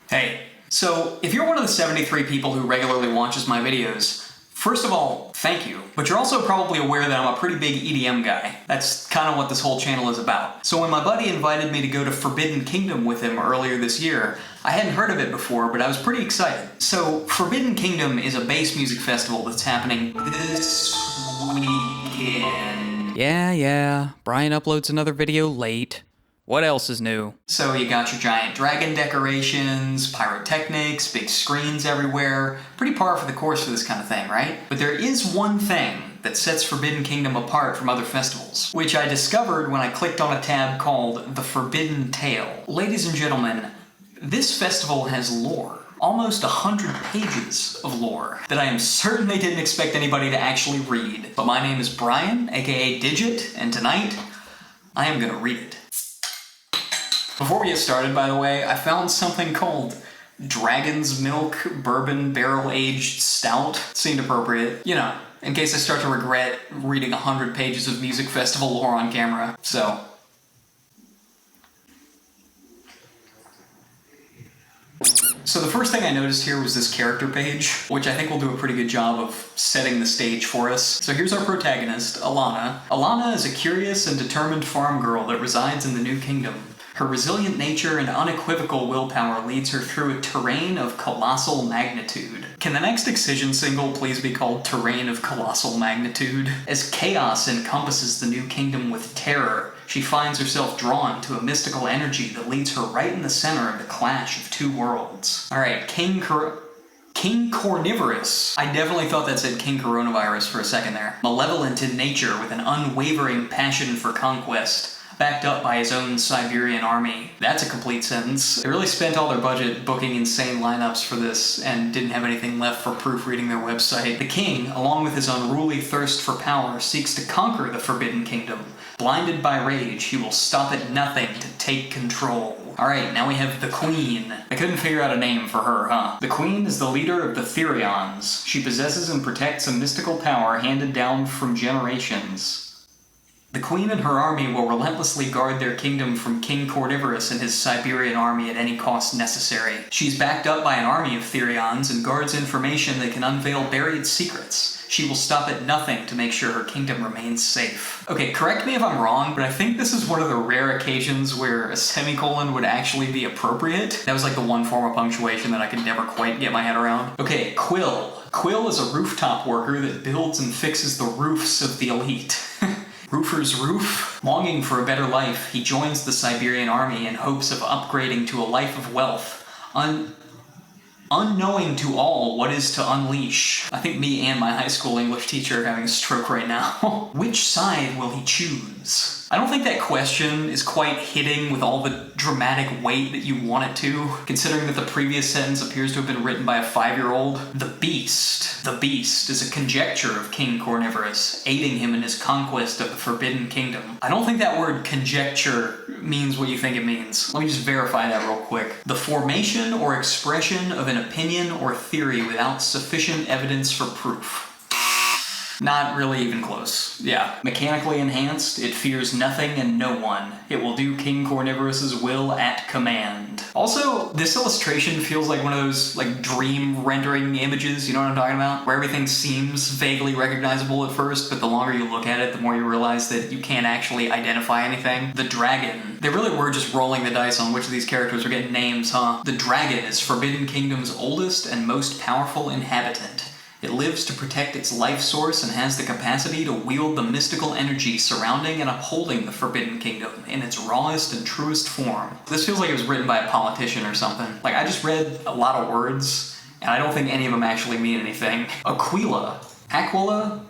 Hey, so if you're one of the 73 people who regularly watches my videos, first of all, thank you. But you're also probably aware that I'm a pretty big EDM guy. That's kind of what this whole channel is about. So when my buddy invited me to go to Forbidden Kingdom with him earlier this year, I hadn't heard of it before, but I was pretty excited. So Forbidden Kingdom is a bass music festival that's happening this weekend. Yeah, Brian uploads another video late. What else is new? So you got your giant dragon decorations, pyrotechnics, big screens everywhere. Pretty par for the course for this kind of thing, right? But there is one thing that sets Forbidden Kingdom apart from other festivals, which I discovered when I clicked on a tab called The Forbidden Tale. Ladies and gentlemen, this festival has lore. Almost 100 pages of lore that I am certain they didn't expect anybody to actually read. But my name is Brian, aka Digit, and tonight, I am gonna read it. Before we get started, by the way, I found something called Dragon's Milk Bourbon Barrel Aged Stout. Seemed appropriate, you know, in case I start to regret reading 100 pages of music festival lore on camera. So the first thing I noticed here was this character page, which I think will do a pretty good job of setting the stage for us. So here's our protagonist, Alana. Alana is a curious and determined farm girl that resides in the New Kingdom. Her resilient nature and unequivocal willpower leads her through a terrain of colossal magnitude. Can the next Excision single please be called Terrain of Colossal Magnitude? As chaos encompasses the New Kingdom with terror, she finds herself drawn to a mystical energy that leads her right in the center of the clash of two worlds. Alright, King Cornivorous. I definitely thought that said King Coronavirus for a second there. Malevolent in nature with an unwavering passion for conquest, backed up by his own Cyberian Army. That's a complete sentence. They really spent all their budget booking insane lineups for this and didn't have anything left for proofreading their website. The king, along with his unruly thirst for power, seeks to conquer the Forbidden Kingdom. Blinded by rage, he will stop at nothing to take control. Alright, now we have the Queen. I couldn't figure out a name for her, huh? The Queen is the leader of the Thereons. She possesses and protects a mystical power handed down from generations. The Queen and her army will relentlessly guard their kingdom from King Cornivorous and his Cyberian Army at any cost necessary. She's backed up by an army of Thereons and guards information that can unveil buried secrets. She will stop at nothing to make sure her kingdom remains safe. Okay, correct me if I'm wrong, but I think this is one of the rare occasions where a semicolon would actually be appropriate. That was like the one form of punctuation that I could never quite get my head around. Okay, Quill. Quill is a rooftop worker that builds and fixes the roofs of the elite. Roofer's roof? Longing for a better life, he joins the Cyberian Army in hopes of upgrading to a life of wealth, unknowing to all what is to unleash. I think me and my high school English teacher are having a stroke right now. Which side will he choose? I don't think that question is quite hitting with all the dramatic weight that you want it to, considering that the previous sentence appears to have been written by a 5-year-old. The Beast. The Beast is a conjecture of King Cornivorous, aiding him in his conquest of the Forbidden Kingdom. I don't think that word conjecture means what you think it means. Let me just verify that real quick. The formation or expression of an opinion or theory without sufficient evidence for proof. Not really even close. Yeah. Mechanically enhanced, it fears nothing and no one. It will do King Cornivorous's will at command. Also, this illustration feels like one of those, like, dream rendering images, you know what I'm talking about? Where everything seems vaguely recognizable at first, but the longer you look at it, the more you realize that you can't actually identify anything. The dragon. They really were just rolling the dice on which of these characters were getting names, huh? The dragon is Forbidden Kingdom's oldest and most powerful inhabitant. It lives to protect its life source and has the capacity to wield the mystical energy surrounding and upholding the Forbidden Kingdom in its rawest and truest form. This feels like it was written by a politician or something. Like, I just read a lot of words, and I don't think any of them actually mean anything. Aquila. Aquila?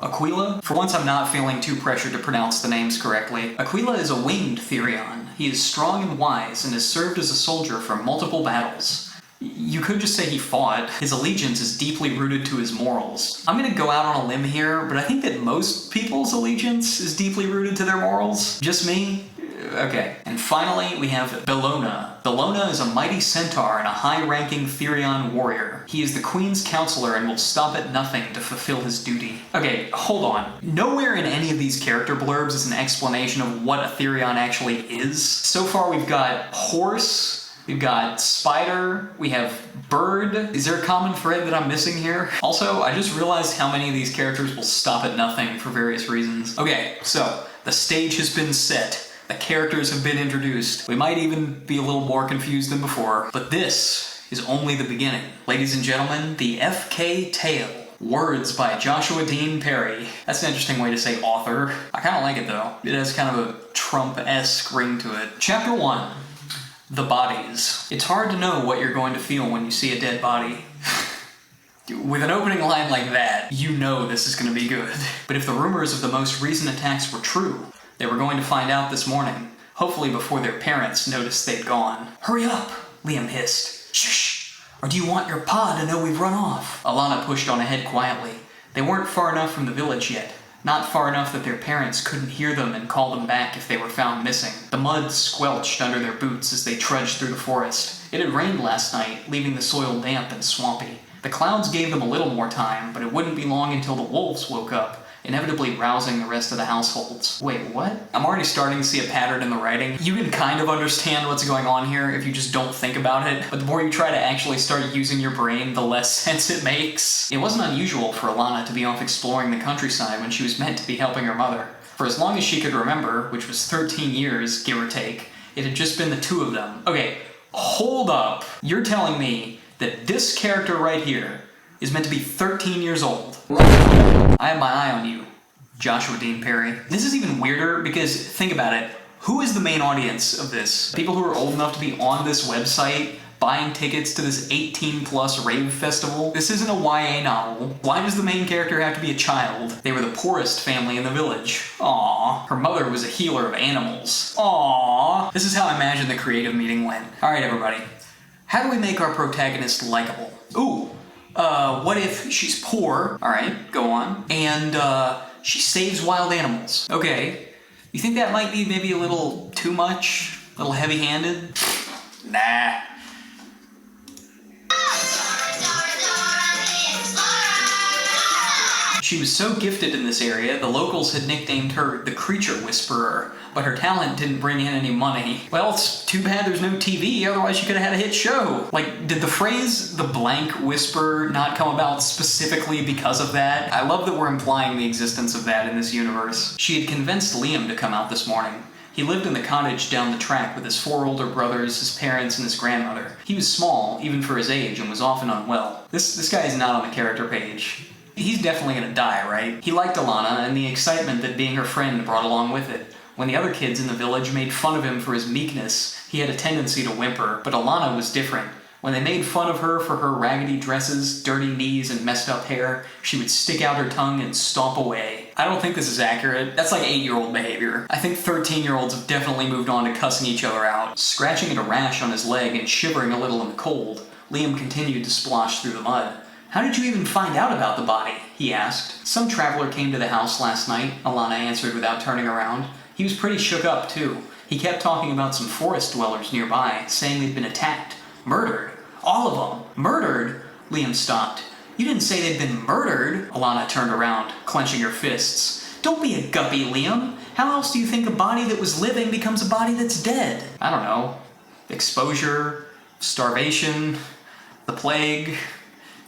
Aquila? For once I'm not feeling too pressured to pronounce the names correctly. Aquila is a winged Thereon. He is strong and wise and has served as a soldier for multiple battles. You could just say he fought. His allegiance is deeply rooted to his morals. I'm gonna go out on a limb here, but I think that most people's allegiance is deeply rooted to their morals. Just me? Okay. And finally, we have Bellona. Bellona is a mighty centaur and a high-ranking Thereon warrior. He is the queen's counselor and will stop at nothing to fulfill his duty. Okay, hold on. Nowhere in any of these character blurbs is an explanation of what a Thereon actually is. So far, we've got horse, we've got spider, we have bird. Is there a common thread that I'm missing here? Also, I just realized how many of these characters will stop at nothing for various reasons. Okay, so the stage has been set. The characters have been introduced. We might even be a little more confused than before, but this is only the beginning. Ladies and gentlemen, the FK Tale. Words by Joshua Dean Perry. That's an interesting way to say author. I kind of like it though. It has kind of a Trump-esque ring to it. Chapter 1. The Bodies. It's hard to know what you're going to feel when you see a dead body. With an opening line like that, you know this is going to be good. But if the rumors of the most recent attacks were true, they were going to find out this morning, hopefully before their parents noticed they'd gone. Hurry up, Liam hissed. Shh, or do you want your pa to know we've run off? Alana pushed on ahead quietly. They weren't far enough from the village yet. Not far enough that their parents couldn't hear them and call them back if they were found missing. The mud squelched under their boots as they trudged through the forest. It had rained last night, leaving the soil damp and swampy. The clouds gave them a little more time, but it wouldn't be long until the wolves woke up, inevitably rousing the rest of the households. Wait, what? I'm already starting to see a pattern in the writing. You can kind of understand what's going on here if you just don't think about it, but the more you try to actually start using your brain, the less sense it makes. It wasn't unusual for Alana to be off exploring the countryside when she was meant to be helping her mother. For as long as she could remember, which was 13 years, give or take, it had just been the two of them. Okay, hold up. You're telling me that this character right here is meant to be 13 years old. I have my eye on you, Joshua Dean Perry. This is even weirder because, think about it, who is the main audience of this? People who are old enough to be on this website buying tickets to this 18+ rave festival? This isn't a YA novel. Why does the main character have to be a child? They were the poorest family in the village. Aww. Her mother was a healer of animals. Aww. This is how I imagine the creative meeting went. Alright everybody, how do we make our protagonist likable? Ooh. What if she's poor? Alright, go on. And, she saves wild animals. Okay. You think that might be maybe a little too much? A little heavy-handed? Nah. She was so gifted in this area, the locals had nicknamed her the Creature Whisperer, but her talent didn't bring in any money. Well, it's too bad there's no TV, otherwise she could have had a hit show. Like, did the phrase, the blank whisper, not come about specifically because of that? I love that we're implying the existence of that in this universe. She had convinced Liam to come out this morning. He lived in the cottage down the track with his 4 older brothers, his parents, and his grandmother. He was small, even for his age, and was often unwell. This guy is not on the character page. He's definitely gonna die, right? He liked Alana and the excitement that being her friend brought along with it. When the other kids in the village made fun of him for his meekness, he had a tendency to whimper, but Alana was different. When they made fun of her for her raggedy dresses, dirty knees, and messed up hair, she would stick out her tongue and stomp away. I don't think this is accurate. That's like 8-year-old behavior. I think 13-year-olds have definitely moved on to cussing each other out. Scratching at a rash on his leg and shivering a little in the cold, Liam continued to splosh through the mud. How did you even find out about the body? He asked. Some traveler came to the house last night, Alana answered without turning around. He was pretty shook up, too. He kept talking about some forest dwellers nearby, saying they'd been attacked. Murdered. All of them. Murdered? Liam stopped. You didn't say they'd been murdered? Alana turned around, clenching her fists. Don't be a guppy, Liam. How else do you think a body that was living becomes a body that's dead? I don't know. Exposure, starvation, the plague,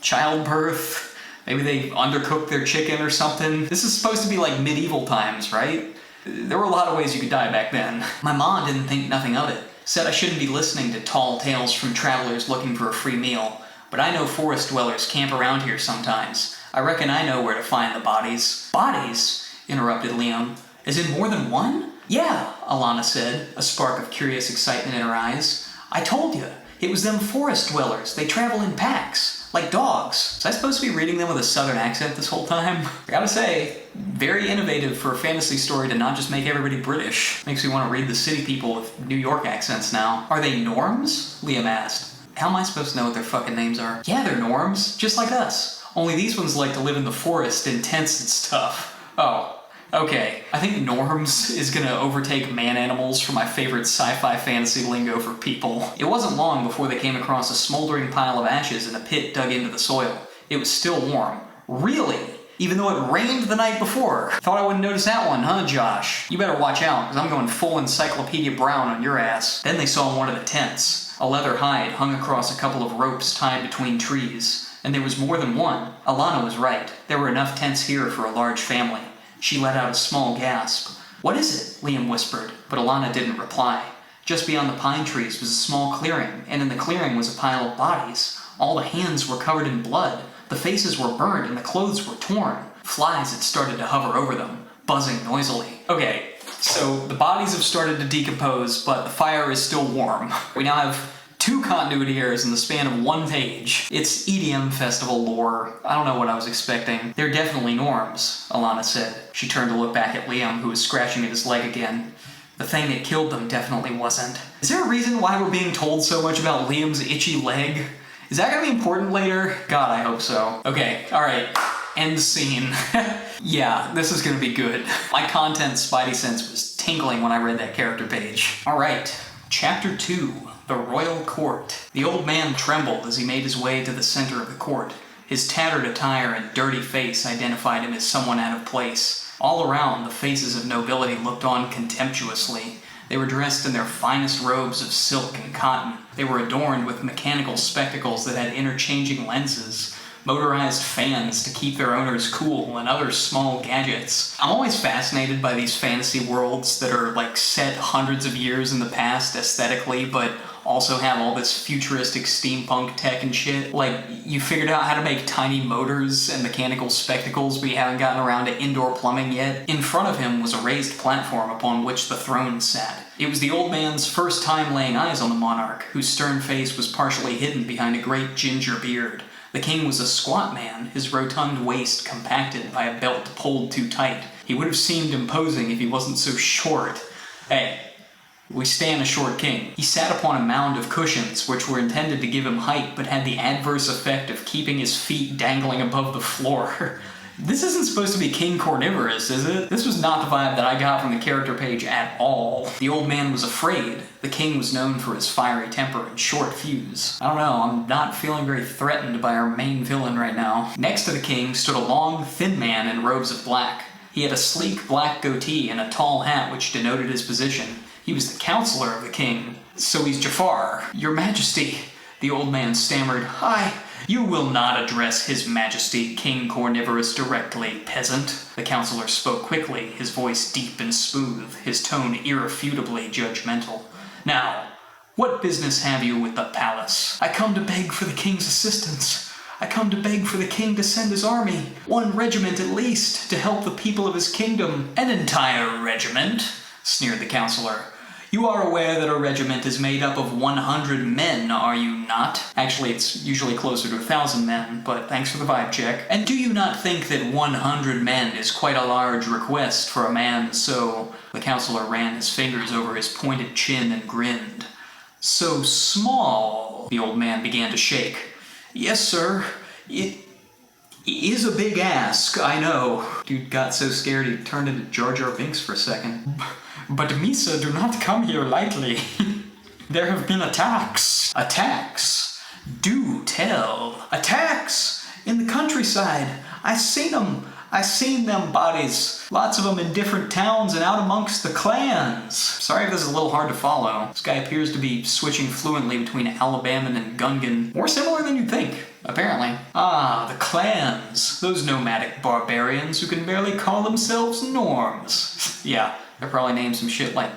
childbirth, maybe they undercooked their chicken or something. This is supposed to be like medieval times, right? There were a lot of ways you could die back then. My mom didn't think nothing of it. Said I shouldn't be listening to tall tales from travelers looking for a free meal. But I know forest dwellers camp around here sometimes. I reckon I know where to find the bodies. Bodies? Interrupted Liam. As in more than one? Yeah, Alana said, a spark of curious excitement in her eyes. I told you. It was them forest dwellers. They travel in packs. Like dogs. Was I supposed to be reading them with a southern accent this whole time? I gotta say, very innovative for a fantasy story to not just make everybody British. Makes me want to read the city people with New York accents now. Are they Norms? Liam asked. How am I supposed to know what their fucking names are? Yeah, they're Norms. Just like us. Only these ones like to live in the forest in tents and stuff. Oh, Okay, I think norms is gonna overtake man-animals for my favorite sci-fi fantasy lingo for people. It wasn't long before they came across a smoldering pile of ashes in a pit dug into the soil. It was still warm. Really? Even though it rained the night before. Thought I wouldn't notice that one, huh, Josh? You better watch out, because I'm going full Encyclopedia Brown on your ass. Then they saw one of the tents. A leather hide hung across a couple of ropes tied between trees. And there was more than one. Alana was right. There were enough tents here for a large family. She let out a small gasp. "What is it?" Liam whispered, but Alana didn't reply. Just beyond the pine trees was a small clearing, and in the clearing was a pile of bodies. All the hands were covered in blood. The faces were burned and the clothes were torn. Flies had started to hover over them, buzzing noisily. Okay, so the bodies have started to decompose, but the fire is still warm. We now have 2 continuity errors in the span of 1 page. It's EDM festival lore. I don't know what I was expecting. They're definitely norms, Alana said. She turned to look back at Liam, who was scratching at his leg again. The thing that killed them definitely wasn't. Is there a reason why we're being told so much about Liam's itchy leg? Is that gonna be important later? God, I hope so. Okay, alright. End scene. Yeah, this is gonna be good. My content spidey sense was tingling when I read that character page. Alright, Chapter 2. The Royal Court. The old man trembled as he made his way to the center of the court. His tattered attire and dirty face identified him as someone out of place. All around, the faces of nobility looked on contemptuously. They were dressed in their finest robes of silk and cotton. They were adorned with mechanical spectacles that had interchanging lenses, motorized fans to keep their owners cool, and other small gadgets. I'm always fascinated by these fantasy worlds that are like set hundreds of years in the past aesthetically, but also have all this futuristic steampunk tech and shit. Like, you figured out how to make tiny motors and mechanical spectacles, but you haven't gotten around to indoor plumbing yet. In front of him was a raised platform upon which the throne sat. It was the old man's first time laying eyes on the monarch, whose stern face was partially hidden behind a great ginger beard. The king was a squat man, his rotund waist compacted by a belt pulled too tight. He would have seemed imposing if he wasn't so short. Hey, we stand a short king. He sat upon a mound of cushions, which were intended to give him height, but had the adverse effect of keeping his feet dangling above the floor. This isn't supposed to be King Cornivorous, is it? This was not the vibe that I got from the character page at all. The old man was afraid. The king was known for his fiery temper and short fuse. I don't know, I'm not feeling very threatened by our main villain right now. Next to the king stood a long, thin man in robes of black. He had a sleek black goatee and a tall hat which denoted his position. He was the counselor of the king. "So he's Jafar." "Your Majesty," the old man stammered. "You will not address His Majesty King Cornivorous directly, peasant." The counselor spoke quickly, his voice deep and smooth, his tone irrefutably judgmental. "Now, what business have you with the palace?" "I come to beg for the king's assistance. I come to beg for the king to send his army. 1 regiment at least, to help the people of his kingdom." "An entire regiment?" sneered the counselor. "You are aware that a regiment is made up of 100 men, are you not?" Actually, it's usually closer to 1,000 men, but thanks for the vibe check. "And do you not think that 100 men is quite a large request for a man so..." The counselor ran his fingers over his pointed chin and grinned. "So small?" The old man began to shake. "Yes, sir. It is a big ask, I know." Dude got so scared he turned into Jar Jar Binks for a second. "But Misa do not come here lightly. There have been attacks." "Attacks? Do tell." "Attacks! In the countryside. I seen them bodies. Lots of them in different towns and out amongst the clans." Sorry if this is a little hard to follow. This guy appears to be switching fluently between Alabama and Gungan. More similar than you'd think, apparently. "Ah, the clans. Those nomadic barbarians who can barely call themselves norms." Yeah, they're probably named some shit like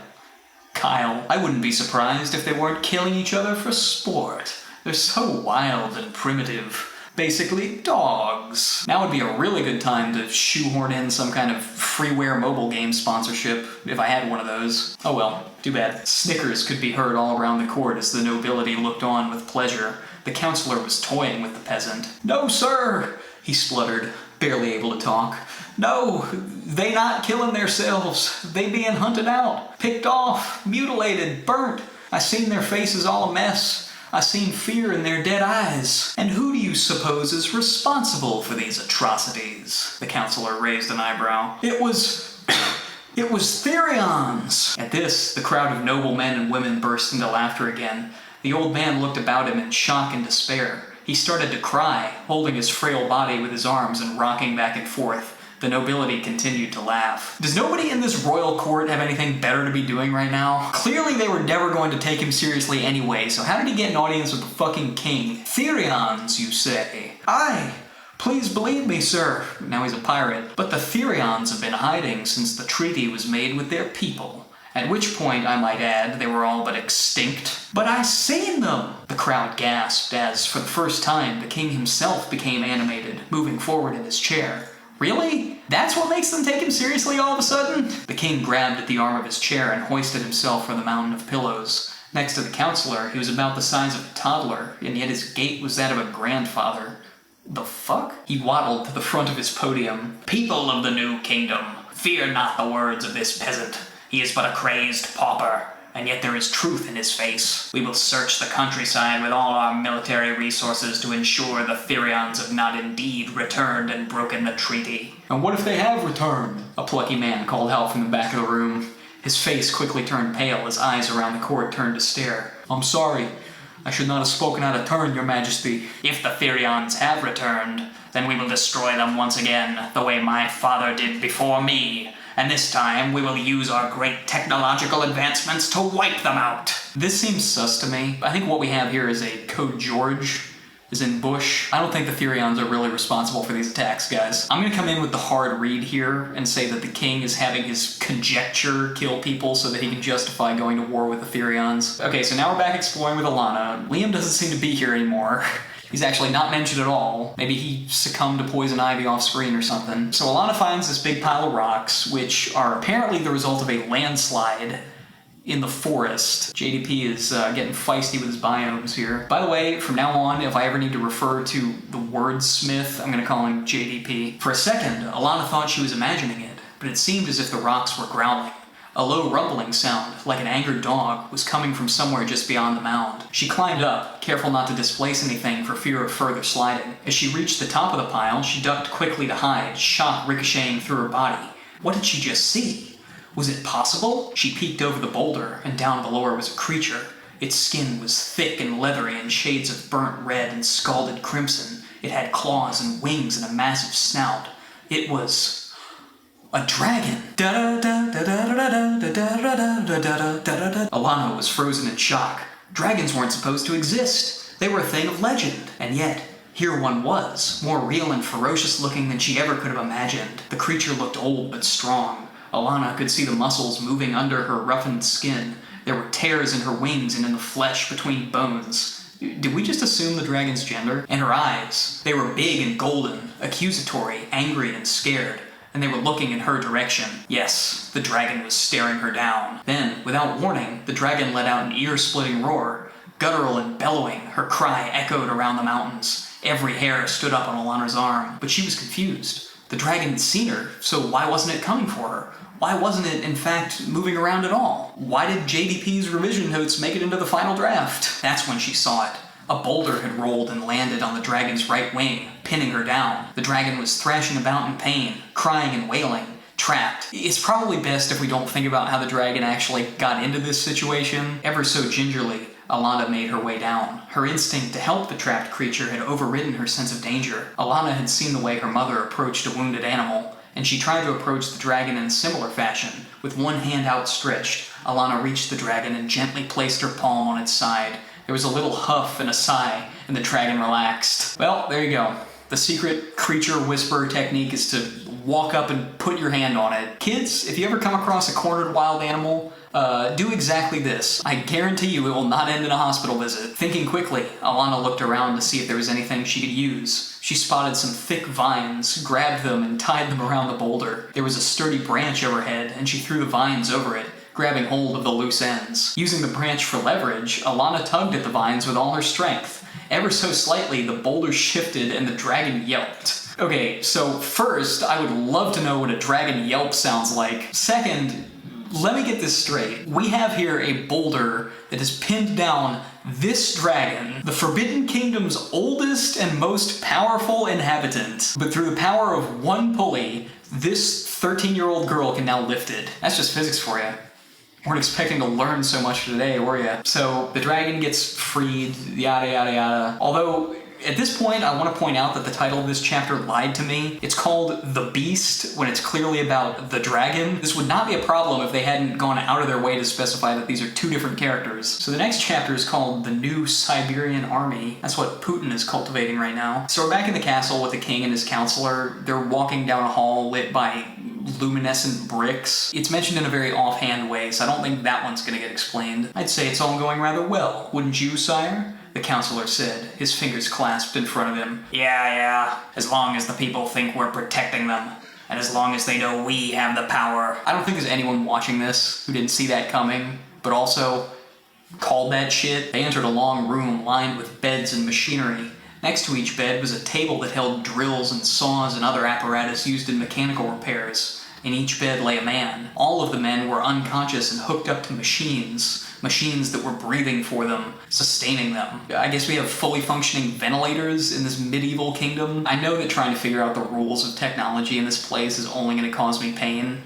Kyle. "I wouldn't be surprised if they weren't killing each other for sport. They're so wild and primitive. Basically, dogs." Now would be a really good time to shoehorn in some kind of freeware mobile game sponsorship, if I had one of those. Oh well, too bad. Snickers could be heard all around the court as the nobility looked on with pleasure. The counselor was toying with the peasant. "No, sir," he spluttered, barely able to talk. "No, they not killing theirselves. They being hunted out, picked off, mutilated, burnt. I seen their faces all a mess. I seen fear in their dead eyes. And who do you suppose is responsible for these atrocities?" The counselor raised an eyebrow. "It was It was Thereon's! At this, the crowd of noble men and women burst into laughter again. The old man looked about him in shock and despair. He started to cry, holding his frail body with his arms and rocking back and forth. The nobility continued to laugh. Does nobody in this royal court have anything better to be doing right now? Clearly they were never going to take him seriously anyway, so how did he get an audience with the fucking king? Thereons, you say? Aye. Please believe me, sir. Now he's a pirate. But the Thereons have been hiding since the treaty was made with their people. At which point, I might add, they were all but extinct. But I seen them! The crowd gasped as, for the first time, the king himself became animated, moving forward in his chair. Really? That's what makes them take him seriously all of a sudden? The king grabbed at the arm of his chair and hoisted himself from the mountain of pillows. Next to the counselor, he was about the size of a toddler, and yet his gait was that of a grandfather. The fuck? He waddled to the front of his podium. People of the new kingdom, fear not the words of this peasant. He is but a crazed pauper, and yet there is truth in his face. We will search the countryside with all our military resources to ensure the Thereons have not indeed returned and broken the treaty. And what if they have returned? A plucky man called out from the back of the room. His face quickly turned pale, his eyes around the court turned to stare. I'm sorry. I should not have spoken out of turn, your majesty. If the Thereons have returned, then we will destroy them once again, the way my father did before me. And this time, we will use our great technological advancements to wipe them out. This seems sus to me. I think what we have here is a Code George, is in Bush. I don't think the Thereons are really responsible for these attacks, guys. I'm gonna come in with the hard read here and say that the king is having his conjecture kill people so that he can justify going to war with the Thereons. Okay, so now we're back exploring with Alana. Liam doesn't seem to be here anymore. He's actually not mentioned at all. Maybe he succumbed to poison ivy off screen or something. So Alana finds this big pile of rocks, which are apparently the result of a landslide in the forest. JDP is getting feisty with his biomes here. By the way, from now on, if I ever need to refer to the wordsmith, I'm gonna call him JDP. For a second, Alana thought she was imagining it, but it seemed as if the rocks were growling. A low rumbling sound, like an angered dog, was coming from somewhere just beyond the mound. She climbed up, careful not to displace anything for fear of further sliding. As she reached the top of the pile, she ducked quickly to hide, shock ricocheting through her body. What did she just see? Was it possible? She peeked over the boulder, and down below her was a creature. Its skin was thick and leathery in shades of burnt red and scalded crimson. It had claws and wings and a massive snout. It was a dragon! Alana was frozen in shock. Dragons weren't supposed to exist. They were a thing of legend. And yet, here one was, more real and ferocious looking than she ever could have imagined. The creature looked old but strong. Alana could see the muscles moving under her roughened skin. There were tears in her wings and in the flesh between bones. Did we just assume the dragon's gender? And her eyes. They were big and golden, accusatory, angry and scared. And they were looking in her direction. Yes, the dragon was staring her down. Then, without warning, the dragon let out an ear-splitting roar. Guttural and bellowing, her cry echoed around the mountains. Every hair stood up on Alana's arm, but she was confused. The dragon had seen her, so why wasn't it coming for her? Why wasn't it, in fact, moving around at all? Why did JDP's revision notes make it into the final draft? That's when she saw it. A boulder had rolled and landed on the dragon's right wing, pinning her down. The dragon was thrashing about in pain, crying and wailing, trapped. It's probably best if we don't think about how the dragon actually got into this situation. Ever so gingerly, Alana made her way down. Her instinct to help the trapped creature had overridden her sense of danger. Alana had seen the way her mother approached a wounded animal, and she tried to approach the dragon in a similar fashion. With one hand outstretched, Alana reached the dragon and gently placed her palm on its side. There was a little huff and a sigh, and the dragon relaxed. Well, there you go. The secret creature whisperer technique is to walk up and put your hand on it. Kids, if you ever come across a cornered wild animal, do exactly this. I guarantee you it will not end in a hospital visit. Thinking quickly, Alana looked around to see if there was anything she could use. She spotted some thick vines, grabbed them, and tied them around the boulder. There was a sturdy branch overhead, and she threw the vines over it, grabbing hold of the loose ends. Using the branch for leverage, Alana tugged at the vines with all her strength. Ever so slightly, the boulder shifted and the dragon yelped. Okay, so first, I would love to know what a dragon yelp sounds like. Second, let me get this straight. We have here a boulder that has pinned down this dragon, the Forbidden Kingdom's oldest and most powerful inhabitant. But through the power of one pulley, This 13-year-old girl can now lift it. That's just physics for you. Weren't expecting to learn so much today, were ya? So the dragon gets freed, yada yada yada. Although, at this point, I want to point out that the title of this chapter lied to me. It's called The Beast, when it's clearly about the dragon. This would not be a problem if they hadn't gone out of their way to specify that these are two different characters. So the next chapter is called The New Cyberian Army. That's what Putin is cultivating right now. So we're back in the castle with the king and his counselor. They're walking down a hall lit by luminescent bricks. It's mentioned in a very offhand way, so I don't think that one's gonna get explained. I'd say it's all going rather well, wouldn't you, sire? The counselor said, his fingers clasped in front of him. Yeah, as long as the people think we're protecting them, and as long as they know we have the power. I don't think there's anyone watching this who didn't see that coming, but also called that shit. They entered a long room lined with beds and machinery. Next to each bed was a table that held drills and saws and other apparatus used in mechanical repairs. In each bed lay a man. All of the men were unconscious and hooked up to machines that were breathing for them, sustaining them. I guess we have fully functioning ventilators in this medieval kingdom. I know that trying to figure out the rules of technology in this place is only going to cause me pain,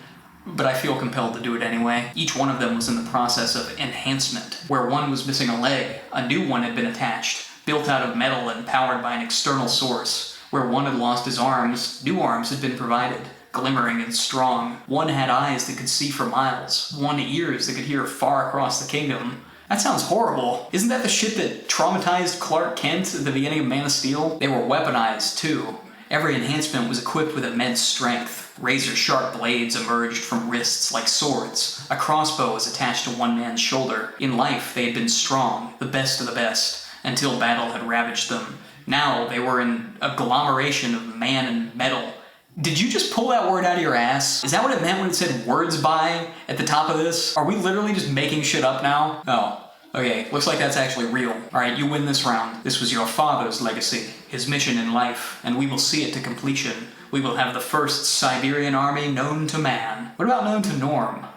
but I feel compelled to do it anyway. Each one of them was in the process of enhancement. Where one was missing a leg, a new one had been attached, built out of metal and powered by an external source. Where one had lost his arms, new arms had been provided, glimmering and strong. One had eyes that could see for miles, one ears that could hear far across the kingdom. That sounds horrible. Isn't that the shit that traumatized Clark Kent at the beginning of Man of Steel? They were weaponized, too. Every enhancement was equipped with immense strength. Razor-sharp blades emerged from wrists like swords. A crossbow was attached to one man's shoulder. In life, they had been strong, the best of the best, until battle had ravaged them. Now they were an agglomeration of man and metal. Did you just pull that word out of your ass? Is that what it meant when it said words by at the top of this? Are we literally just making shit up now? Oh, okay, looks like that's actually real. Alright, you win this round. This was your father's legacy, his mission in life, and we will see it to completion. We will have the first Cyberian army known to man. What about known to Norm?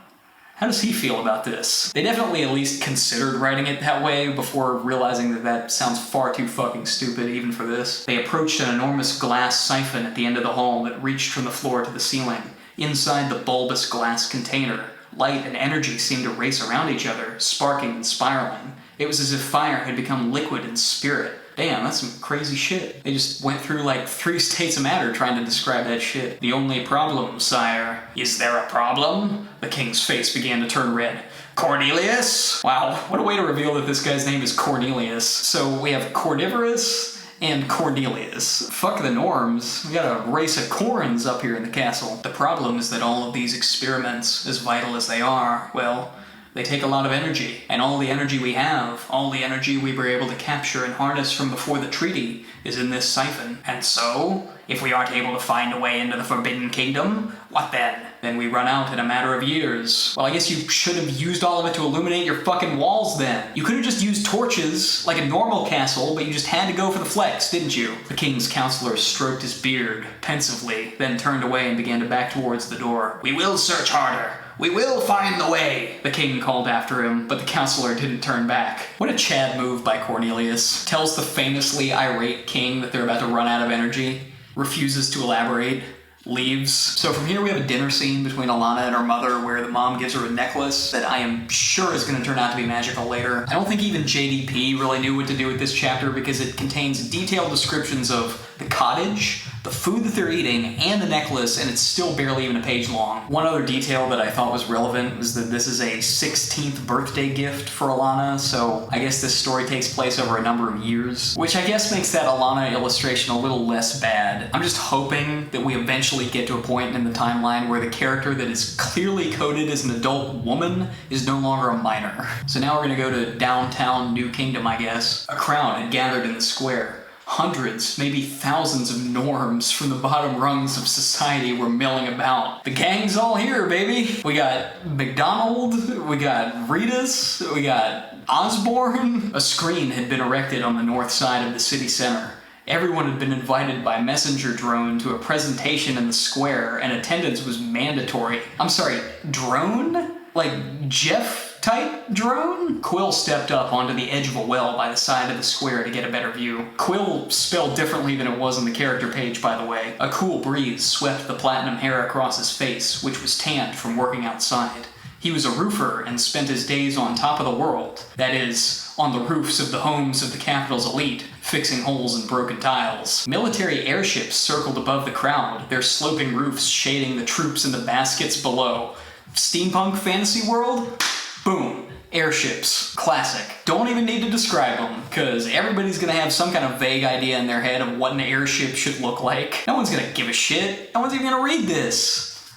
How does he feel about this? They definitely at least considered writing it that way before realizing that that sounds far too fucking stupid even for this. They approached an enormous glass siphon at the end of the hall that reached from the floor to the ceiling. Inside the bulbous glass container, light and energy seemed to race around each other, sparking and spiraling. It was as if fire had become liquid in spirit. Damn, that's some crazy shit. They just went through like 3 states of matter trying to describe that shit. The only problem, sire. Is there a problem? The king's face began to turn red. Cornelius? Wow, what a way to reveal that this guy's name is Cornelius. So we have Cornivorous and Cornelius. Fuck the norms. We got a race of Corns up here in the castle. The problem is that all of these experiments, as vital as they are, well, they take a lot of energy, and all the energy we have, all the energy we were able to capture and harness from before the treaty, is in this siphon. And so, if we aren't able to find a way into the Forbidden Kingdom, what then? Then we run out in a matter of years. Well, I guess you should have used all of it to illuminate your fucking walls then. You could have just used torches, like a normal castle, but you just had to go for the flex, didn't you? The king's counselor stroked his beard, pensively, then turned away and began to back towards the door. We will search harder. We will find the way, the king called after him, but the counselor didn't turn back. What a Chad move by Cornelius. Tells the famously irate king that they're about to run out of energy, refuses to elaborate, leaves. So from here we have a dinner scene between Alana and her mother where the mom gives her a necklace that I am sure is going to turn out to be magical later. I don't think even JDP really knew what to do with this chapter because it contains detailed descriptions of the cottage, the food that they're eating, and the necklace, and it's still barely even a page long. One other detail that I thought was relevant was that this is a 16th birthday gift for Alana, so I guess this story takes place over a number of years, which I guess makes that Alana illustration a little less bad. I'm just hoping that we eventually get to a point in the timeline where the character that is clearly coded as an adult woman is no longer a minor. So now we're gonna go to downtown New Kingdom, I guess. A crowd had gathered in the square. Hundreds, maybe thousands of norms from the bottom rungs of society were milling about. The gang's all here, baby! We got McDonald, we got Rita's, we got Osborne. A screen had been erected on the north side of the city center. Everyone had been invited by messenger drone to a presentation in the square, and attendance was mandatory. I'm sorry, drone? Like Jeff F-type drone? Quill stepped up onto the edge of a well by the side of the square to get a better view. Quill spelled differently than it was on the character page, by the way. A cool breeze swept the platinum hair across his face, which was tanned from working outside. He was a roofer and spent his days on top of the world. That is, on the roofs of the homes of the capital's elite, fixing holes in broken tiles. Military airships circled above the crowd, their sloping roofs shading the troops in the baskets below. Steampunk fantasy world? Boom. Airships. Classic. Don't even need to describe them, because everybody's gonna have some kind of vague idea in their head of what an airship should look like. No one's gonna give a shit. No one's even gonna read this.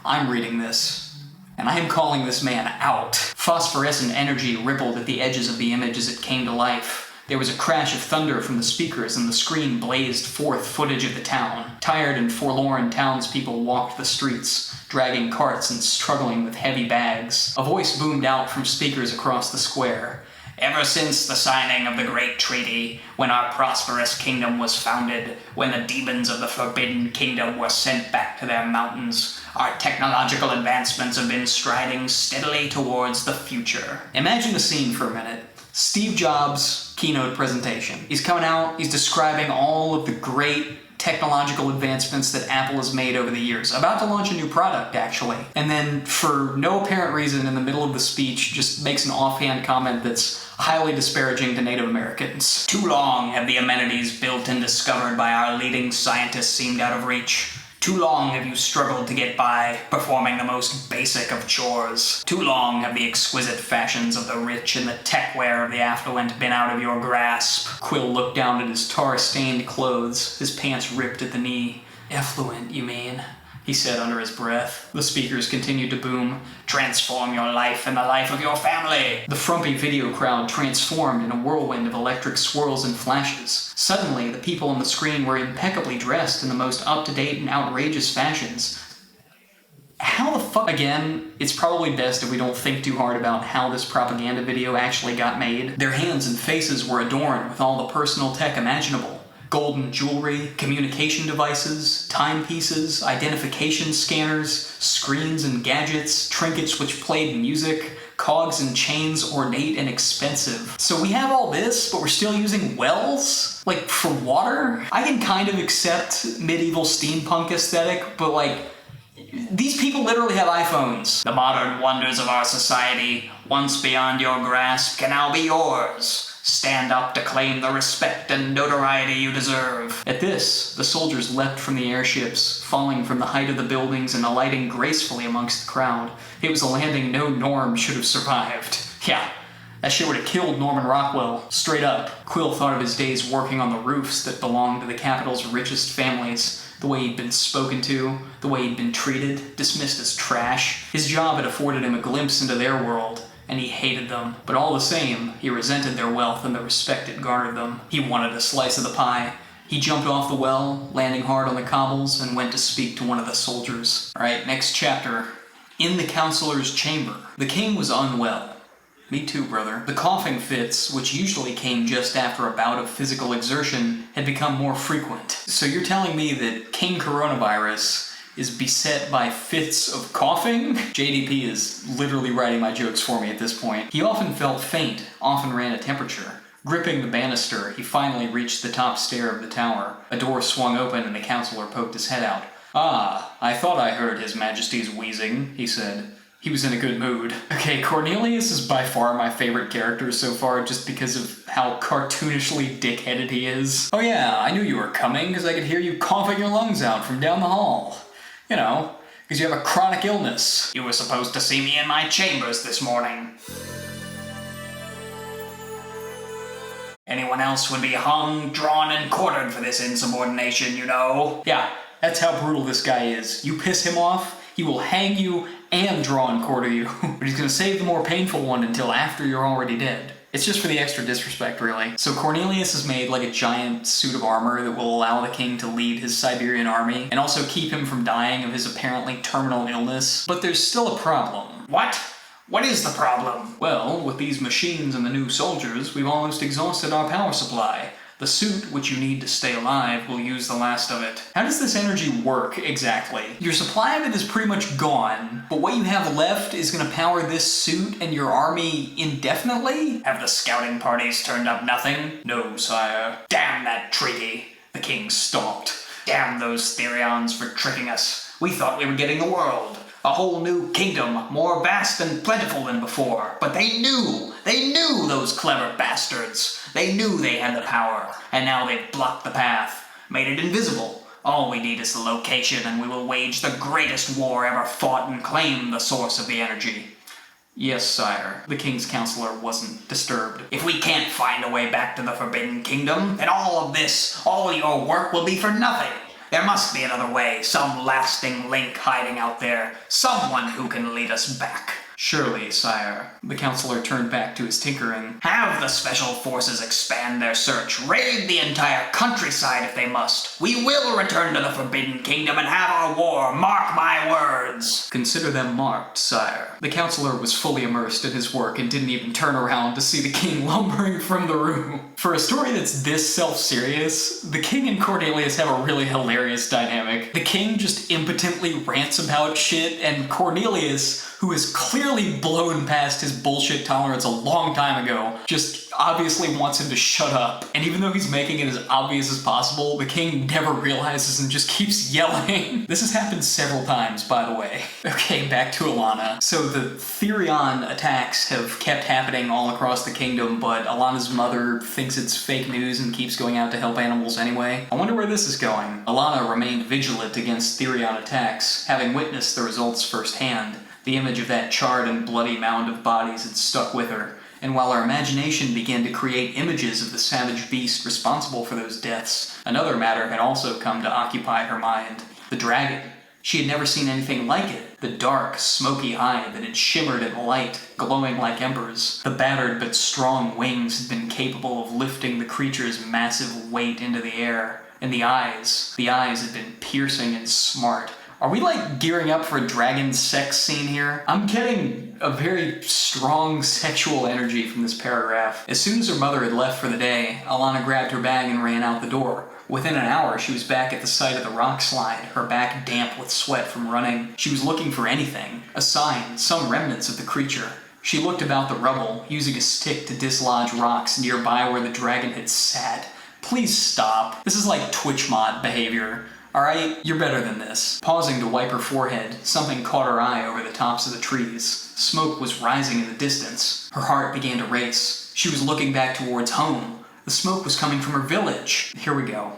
I'm reading this. And I am calling this man out. Phosphorescent energy rippled at the edges of the image as it came to life. There was a crash of thunder from the speakers and the screen blazed forth footage of the town. Tired and forlorn townspeople walked the streets, dragging carts and struggling with heavy bags. A voice boomed out from speakers across the square. Ever since the signing of the Great Treaty, when our prosperous kingdom was founded, when the demons of the Forbidden Kingdom were sent back to their mountains, our technological advancements have been striding steadily towards the future. Imagine the scene for a minute. Steve Jobs' keynote presentation. He's coming out, he's describing all of the great technological advancements that Apple has made over the years. About to launch a new product, actually. And then, for no apparent reason, in the middle of the speech, just makes an offhand comment that's highly disparaging to Native Americans. Too long have the amenities built and discovered by our leading scientists seemed out of reach. Too long have you struggled to get by, performing the most basic of chores. Too long have the exquisite fashions of the rich and the techwear of the affluent been out of your grasp. Quill looked down at his tar-stained clothes, his pants ripped at the knee. Effluent, you mean? He said under his breath. The speakers continued to boom. Transform your life and the life of your family. The frumpy video crowd transformed in a whirlwind of electric swirls and flashes. Suddenly, the people on the screen were impeccably dressed in the most up-to-date and outrageous fashions. How the fuck? Again, it's probably best if we don't think too hard about how this propaganda video actually got made. Their hands and faces were adorned with all the personal tech imaginable. Golden jewelry, communication devices, timepieces, identification scanners, screens and gadgets, trinkets which played music, cogs and chains ornate and expensive. So we have all this, but we're still using wells? Like, for water? I can kind of accept medieval steampunk aesthetic, but like, these people literally have iPhones. The modern wonders of our society, once beyond your grasp, can now be yours. Stand up to claim the respect and notoriety you deserve. At this, the soldiers leapt from the airships, falling from the height of the buildings and alighting gracefully amongst the crowd. It was a landing no Norm should have survived. Yeah, that shit would have killed Norman Rockwell. Straight up. Quill thought of his days working on the roofs that belonged to the capital's richest families. The way he'd been spoken to, the way he'd been treated, dismissed as trash. His job had afforded him a glimpse into their world. And he hated them. But all the same, he resented their wealth and the respect it garnered them. He wanted a slice of the pie. He jumped off the well, landing hard on the cobbles, and went to speak to one of the soldiers. Alright, next chapter. In the counselor's chamber. The king was unwell. Me too, brother. The coughing fits, which usually came just after a bout of physical exertion, had become more frequent. So you're telling me that King Coronavirus is beset by fits of coughing? JDP is literally writing my jokes for me at this point. He often felt faint, often ran a temperature. Gripping the banister, he finally reached the top stair of the tower. A door swung open and the counselor poked his head out. Ah, I thought I heard His Majesty's wheezing, he said. He was in a good mood. Okay, Cornelius is by far my favorite character so far just because of how cartoonishly dick-headed he is. Oh yeah, I knew you were coming because I could hear you coughing your lungs out from down the hall. You know, because you have a chronic illness. You were supposed to see me in my chambers this morning. Anyone else would be hung, drawn, and quartered for this insubordination, you know. Yeah, that's how brutal this guy is. You piss him off, he will hang you and draw and quarter you. But he's gonna save the more painful one until after you're already dead. It's just for the extra disrespect, really. So Cornelius has made like a giant suit of armor that will allow the king to lead his Cyberian army, and also keep him from dying of his apparently terminal illness. But there's still a problem. What? What is the problem? Well, with these machines and the new soldiers, we've almost exhausted our power supply. The suit, which you need to stay alive, will use the last of it. How does this energy work, exactly? Your supply of it is pretty much gone, but what you have left is gonna power this suit and your army indefinitely? Have the scouting parties turned up nothing? No, sire. Damn that treaty! The king stomped. Damn those Thereons for tricking us. We thought we were getting the world. A whole new kingdom, more vast and plentiful than before. But they knew, those clever bastards. They knew they had the power, and now they've blocked the path, made it invisible. All we need is the location, and we will wage the greatest war ever fought and claim the source of the energy. Yes, sire. The king's counselor wasn't disturbed. If we can't find a way back to the Forbidden Kingdom, then all your work will be for nothing. There must be another way, some lasting link hiding out there, someone who can lead us back. Surely, sire. The counselor turned back to his tinkering. Have the special forces expand their search, raid the entire countryside if they must. We will return to the Forbidden Kingdom and have our war, mark my words. Consider them marked, sire. The counselor was fully immersed in his work and didn't even turn around to see the king lumbering from the room. For a story that's this self-serious, the king and Cornelius have a really hilarious dynamic. The king just impotently rants about shit, and Cornelius, who is clearly blown past his bullshit tolerance a long time ago, just obviously wants him to shut up. And even though he's making it as obvious as possible, the king never realizes and just keeps yelling. This has happened several times, by the way. Okay, back to Alanna. So the Thereon attacks have kept happening all across the kingdom, but Alanna's mother thinks it's fake news and keeps going out to help animals anyway. I wonder where this is going. Alanna remained vigilant against Thereon attacks, having witnessed the results firsthand. The image of that charred and bloody mound of bodies had stuck with her, and while her imagination began to create images of the savage beast responsible for those deaths, another matter had also come to occupy her mind. The dragon. She had never seen anything like it. The dark, smoky hide that had shimmered in the light, glowing like embers. The battered but strong wings had been capable of lifting the creature's massive weight into the air. And the eyes had been piercing and smart. Are we, gearing up for a dragon sex scene here? I'm getting a very strong sexual energy from this paragraph. As soon as her mother had left for the day, Alanna grabbed her bag and ran out the door. Within an hour, she was back at the site of the rock slide, her back damp with sweat from running. She was looking for anything. A sign, some remnants of the creature. She looked about the rubble, using a stick to dislodge rocks nearby where the dragon had sat. Please stop. This is like Twitch mod behavior. Alright, you're better than this. Pausing to wipe her forehead, something caught her eye over the tops of the trees. Smoke was rising in the distance. Her heart began to race. She was looking back towards home. The smoke was coming from her village. Here we go.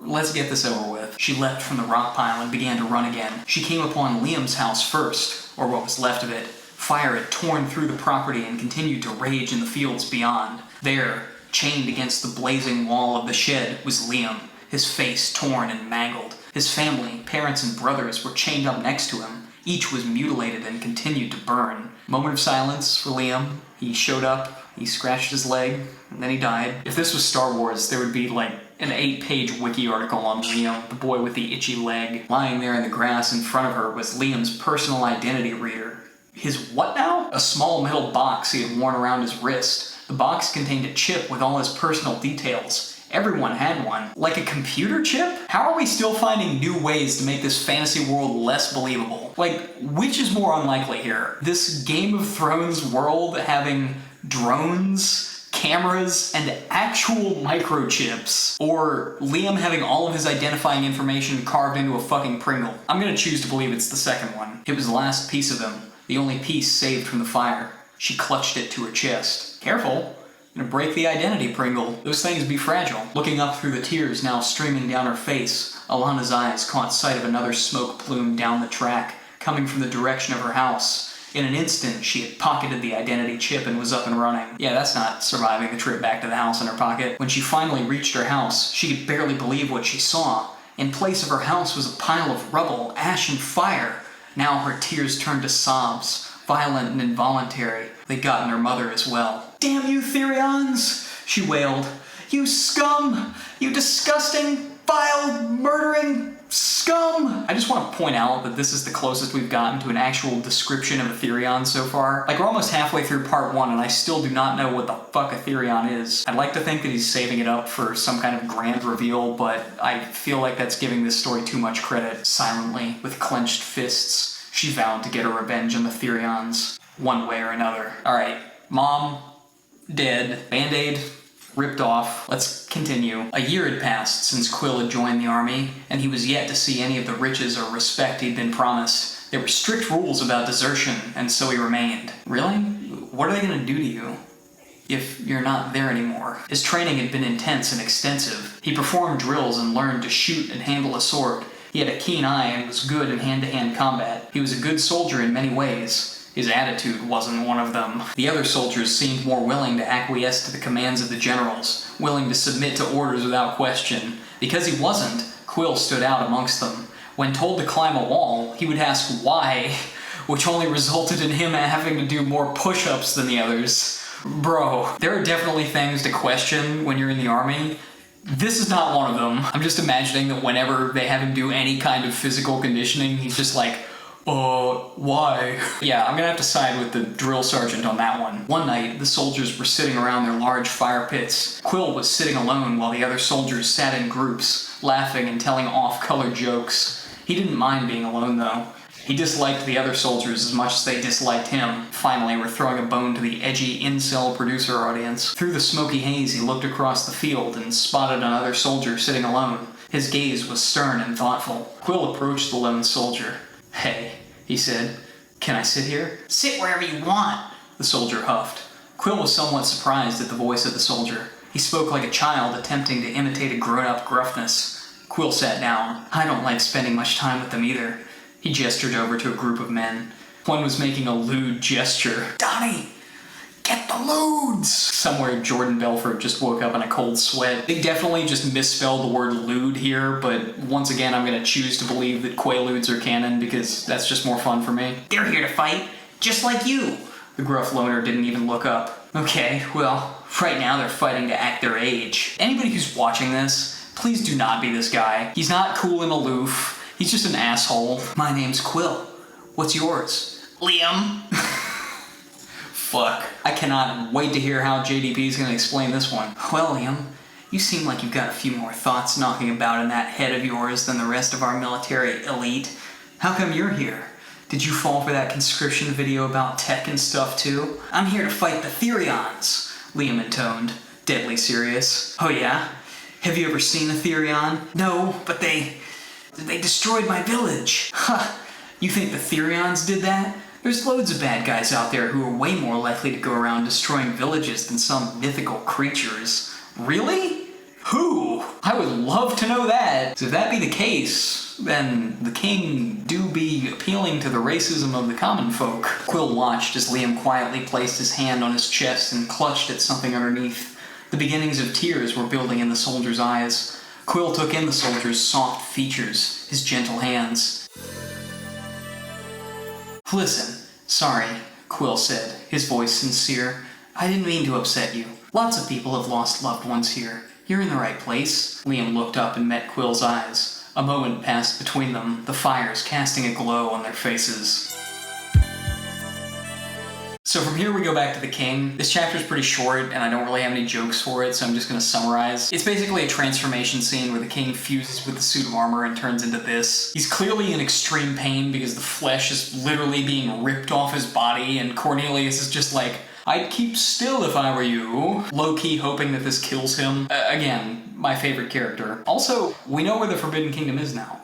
Let's get this over with. She leapt from the rock pile and began to run again. She came upon Liam's house first, or what was left of it. Fire had torn through the property and continued to rage in the fields beyond. There, chained against the blazing wall of the shed, was Liam, his face torn and mangled. His family, parents and brothers, were chained up next to him. Each was mutilated and continued to burn. Moment of silence for Liam. He showed up, he scratched his leg, and then he died. If this was Star Wars, there would be an 8-page wiki article on Liam, the boy with the itchy leg. Lying there in the grass in front of her was Liam's personal identity reader. His what now? A small metal box he had worn around his wrist. The box contained a chip with all his personal details. Everyone had one. Like a computer chip? How are we still finding new ways to make this fantasy world less believable? Which is more unlikely here? This Game of Thrones world having drones, cameras, and actual microchips? Or Liam having all of his identifying information carved into a fucking Pringle? I'm gonna choose to believe it's the second one. It was the last piece of him, the only piece saved from the fire. She clutched it to her chest. Careful. Gonna break the identity, Pringle. Those things be fragile. Looking up through the tears now streaming down her face, Alanna's eyes caught sight of another smoke plume down the track, coming from the direction of her house. In an instant, she had pocketed the identity chip and was up and running. Yeah, that's not surviving the trip back to the house in her pocket. When she finally reached her house, she could barely believe what she saw. In place of her house was a pile of rubble, ash, and fire. Now her tears turned to sobs, violent and involuntary. They'd gotten her mother as well. "Damn you, Thereons!" she wailed. "You scum! You disgusting, vile, murdering Scum! I just want to point out that this is the closest we've gotten to an actual description of a Thereon so far. Like, we're almost halfway through part 1 and I still do not know what the fuck a Thereon is. I'd like to think that he's saving it up for some kind of grand reveal, but I feel like that's giving this story too much credit. Silently, with clenched fists, she vowed to get her revenge on the Thereons, one way or another. Alright, Mom, dead, Band-Aid ripped off. Let's continue. A year had passed since Quill had joined the army, and he was yet to see any of the riches or respect he'd been promised. There were strict rules about desertion, and so he remained. Really? What are they gonna do to you if you're not there anymore? His training had been intense and extensive. He performed drills and learned to shoot and handle a sword. He had a keen eye and was good in hand-to-hand combat. He was a good soldier in many ways. His attitude wasn't one of them. The other soldiers seemed more willing to acquiesce to the commands of the generals, willing to submit to orders without question. Because he wasn't, Quill stood out amongst them. When told to climb a wall, he would ask why, which only resulted in him having to do more push-ups than the others. Bro, there are definitely things to question when you're in the army. This is not one of them. I'm just imagining that whenever they have him do any kind of physical conditioning, he's just like, why? Yeah, I'm gonna have to side with the drill sergeant on that one. One night, the soldiers were sitting around their large fire pits. Quill was sitting alone while the other soldiers sat in groups, laughing and telling off-color jokes. He didn't mind being alone, though. He disliked the other soldiers as much as they disliked him. Finally, we're throwing a bone to the edgy incel producer audience. Through the smoky haze, he looked across the field and spotted another soldier sitting alone. His gaze was stern and thoughtful. Quill approached the lone soldier. "Hey," he said, "can I sit here?" "Sit wherever you want," the soldier huffed. Quill was somewhat surprised at the voice of the soldier. He spoke like a child attempting to imitate a grown-up gruffness. Quill sat down. "I don't like spending much time with them either." He gestured over to a group of men. One was making a lewd gesture. "Donnie, get the lewds!" Somewhere Jordan Belfort just woke up in a cold sweat. They definitely just misspelled the word lewd here, but once again I'm gonna choose to believe that Quaaludes are canon because that's just more fun for me. "They're here to fight, just like you." The gruff loner didn't even look up. "Okay, well, right now they're fighting to act their age." Anybody who's watching this, please do not be this guy. He's not cool and aloof. He's just an asshole. "My name's Quill. What's yours?" "Liam." Fuck. I cannot wait to hear how JDP is going to explain this one. "Well, Liam, you seem like you've got a few more thoughts knocking about in that head of yours than the rest of our military elite. How come you're here? Did you fall for that conscription video about tech and stuff too?" "I'm here to fight the Thereons," Liam intoned, deadly serious. "Oh yeah? Have you ever seen a Thereon?" "No, but they destroyed my village." "Huh, you think the Thereons did that? There's loads of bad guys out there who are way more likely to go around destroying villages than some mythical creatures." "Really? Who? I would love to know that." So if that be the case, then the king do be appealing to the racism of the common folk. Quill watched as Liam quietly placed his hand on his chest and clutched at something underneath. The beginnings of tears were building in the soldier's eyes. Quill took in the soldier's soft features, his gentle hands. "Listen, sorry," Quill said, his voice sincere. "I didn't mean to upset you. Lots of people have lost loved ones here. You're in the right place." Liam looked up and met Quill's eyes. A moment passed between them, the fires casting a glow on their faces. So from here we go back to the king. This chapter's pretty short, and I don't really have any jokes for it, so I'm just gonna summarize. It's basically a transformation scene where the king fuses with the suit of armor and turns into this. He's clearly in extreme pain because the flesh is literally being ripped off his body, and Cornelius is just like, "I'd keep still if I were you," low-key hoping that this kills him. Again, my favorite character. Also, we know where the Forbidden Kingdom is now.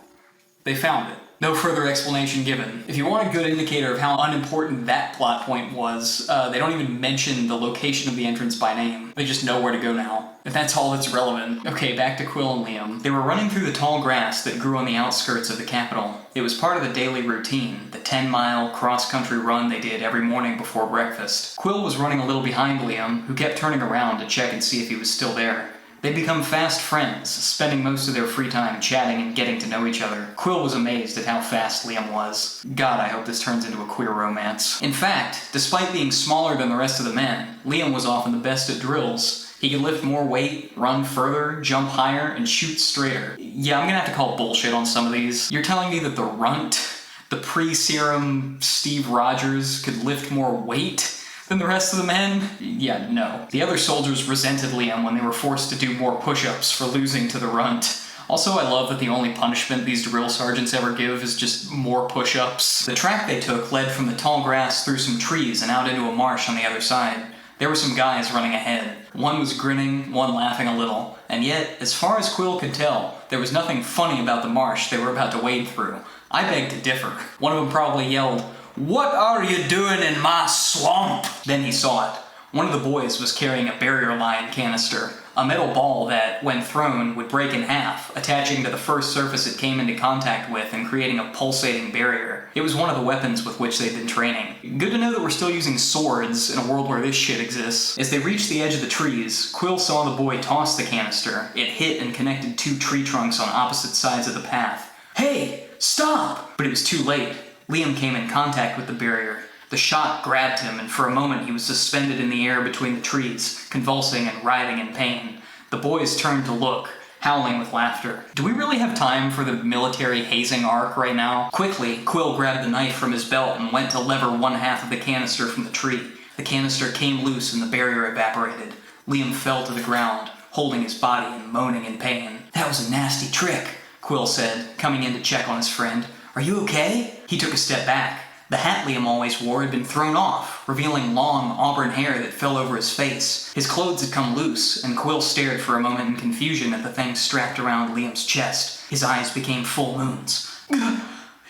They found it. No further explanation given. If you want a good indicator of how unimportant that plot point was, they don't even mention the location of the entrance by name. They just know where to go now. If that's all that's relevant. Okay, back to Quill and Liam. They were running through the tall grass that grew on the outskirts of the capital. It was part of the daily routine, the 10-mile cross-country run they did every morning before breakfast. Quill was running a little behind Liam, who kept turning around to check and see if he was still there. They'd become fast friends, spending most of their free time chatting and getting to know each other. Quill was amazed at how fast Liam was. God, I hope this turns into a queer romance. In fact, despite being smaller than the rest of the men, Liam was often the best at drills. He could lift more weight, run further, jump higher, and shoot straighter. Yeah, I'm gonna have to call bullshit on some of these. You're telling me that the runt, the pre-serum Steve Rogers, could lift more weight than the rest of the men? Yeah, no. The other soldiers resented Liam when they were forced to do more push-ups for losing to the runt. Also, I love that the only punishment these drill sergeants ever give is just more push-ups. The track they took led from the tall grass through some trees and out into a marsh on the other side. There were some guys running ahead. One was grinning, one laughing a little, and yet, as far as Quill could tell, there was nothing funny about the marsh they were about to wade through. I beg to differ. One of them probably yelled, "What are you doing in my swamp?" Then he saw it. One of the boys was carrying a barrier line canister, a metal ball that, when thrown, would break in half, attaching to the first surface it came into contact with and creating a pulsating barrier. It was one of the weapons with which they'd been training. Good to know that we're still using swords in a world where this shit exists. As they reached the edge of the trees, Quill saw the boy toss the canister. It hit and connected two tree trunks on opposite sides of the path. "Hey, stop!" But it was too late. Liam came in contact with the barrier. The shot grabbed him, and for a moment he was suspended in the air between the trees, convulsing and writhing in pain. The boys turned to look, howling with laughter. Do we really have time for the military hazing arc right now? Quickly, Quill grabbed the knife from his belt and went to lever one half of the canister from the tree. The canister came loose and the barrier evaporated. Liam fell to the ground, holding his body and moaning in pain. "That was a nasty trick," Quill said, coming in to check on his friend. "Are you okay?" He took a step back. The hat Liam always wore had been thrown off, revealing long auburn hair that fell over his face. His clothes had come loose, and Quill stared for a moment in confusion at the thing strapped around Liam's chest. His eyes became full moons.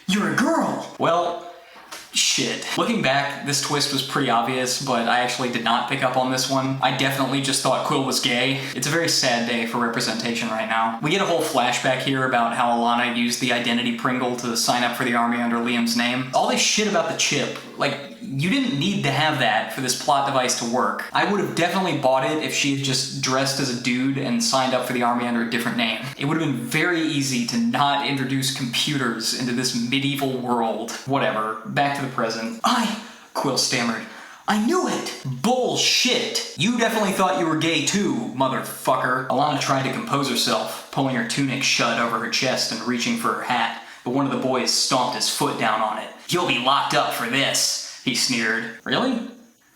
"You're a girl!" Well, shit. Looking back, this twist was pretty obvious, but I actually did not pick up on this one. I definitely just thought Quill was gay. It's a very sad day for representation right now. We get a whole flashback here about how Alana used the identity Pringle to sign up for the army under Liam's name. All this shit about the chip, you didn't need to have that for this plot device to work. I would have definitely bought it if she had just dressed as a dude and signed up for the army under a different name. It would have been very easy to not introduce computers into this medieval world. Whatever, back to the present. Quill stammered. "I knew it!" "Bullshit! You definitely thought you were gay too, motherfucker." Alana tried to compose herself, pulling her tunic shut over her chest and reaching for her hat, but one of the boys stomped his foot down on it. "You'll be locked up for this," he sneered. "Really?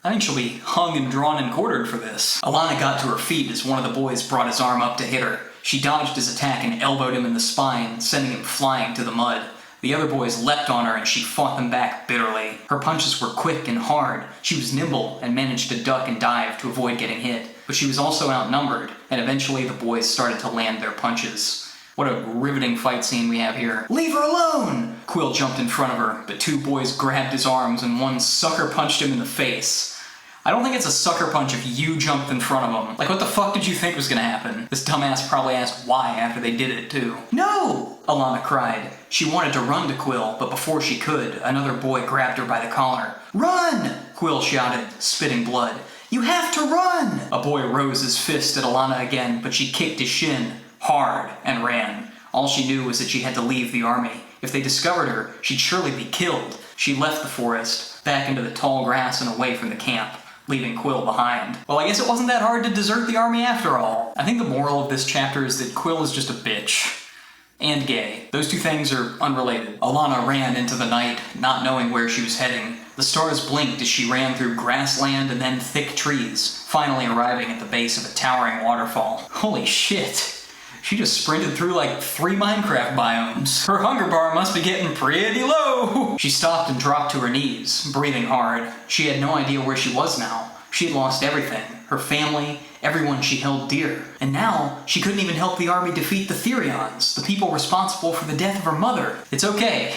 I think she'll be hung and drawn and quartered for this." Alana got to her feet as one of the boys brought his arm up to hit her. She dodged his attack and elbowed him in the spine, sending him flying to the mud. The other boys leapt on her and she fought them back bitterly. Her punches were quick and hard. She was nimble and managed to duck and dive to avoid getting hit. But she was also outnumbered, and eventually the boys started to land their punches. What a riveting fight scene we have here. "Leave her alone!" Quill jumped in front of her, but two boys grabbed his arms and one sucker punched him in the face. I don't think it's a sucker punch if you jumped in front of them. What the fuck did you think was gonna happen? This dumbass probably asked why after they did it, too. "No!" Alana cried. She wanted to run to Quill, but before she could, another boy grabbed her by the collar. "Run!" Quill shouted, spitting blood. "You have to run!" A boy rose his fist at Alana again, but she kicked his shin hard and ran. All she knew was that she had to leave the army. If they discovered her, she'd surely be killed. She left the forest, back into the tall grass and away from the camp, leaving Quill behind. Well, I guess it wasn't that hard to desert the army after all. I think the moral of this chapter is that Quill is just a bitch. And gay. Those two things are unrelated. Alana ran into the night, not knowing where she was heading. The stars blinked as she ran through grassland and then thick trees, finally arriving at the base of a towering waterfall. Holy shit. She just sprinted through 3 Minecraft biomes. Her hunger bar must be getting pretty low. She stopped and dropped to her knees, breathing hard. She had no idea where she was now. She had lost everything. Her family, everyone she held dear. And now, she couldn't even help the army defeat the Thereons, the people responsible for the death of her mother. It's okay.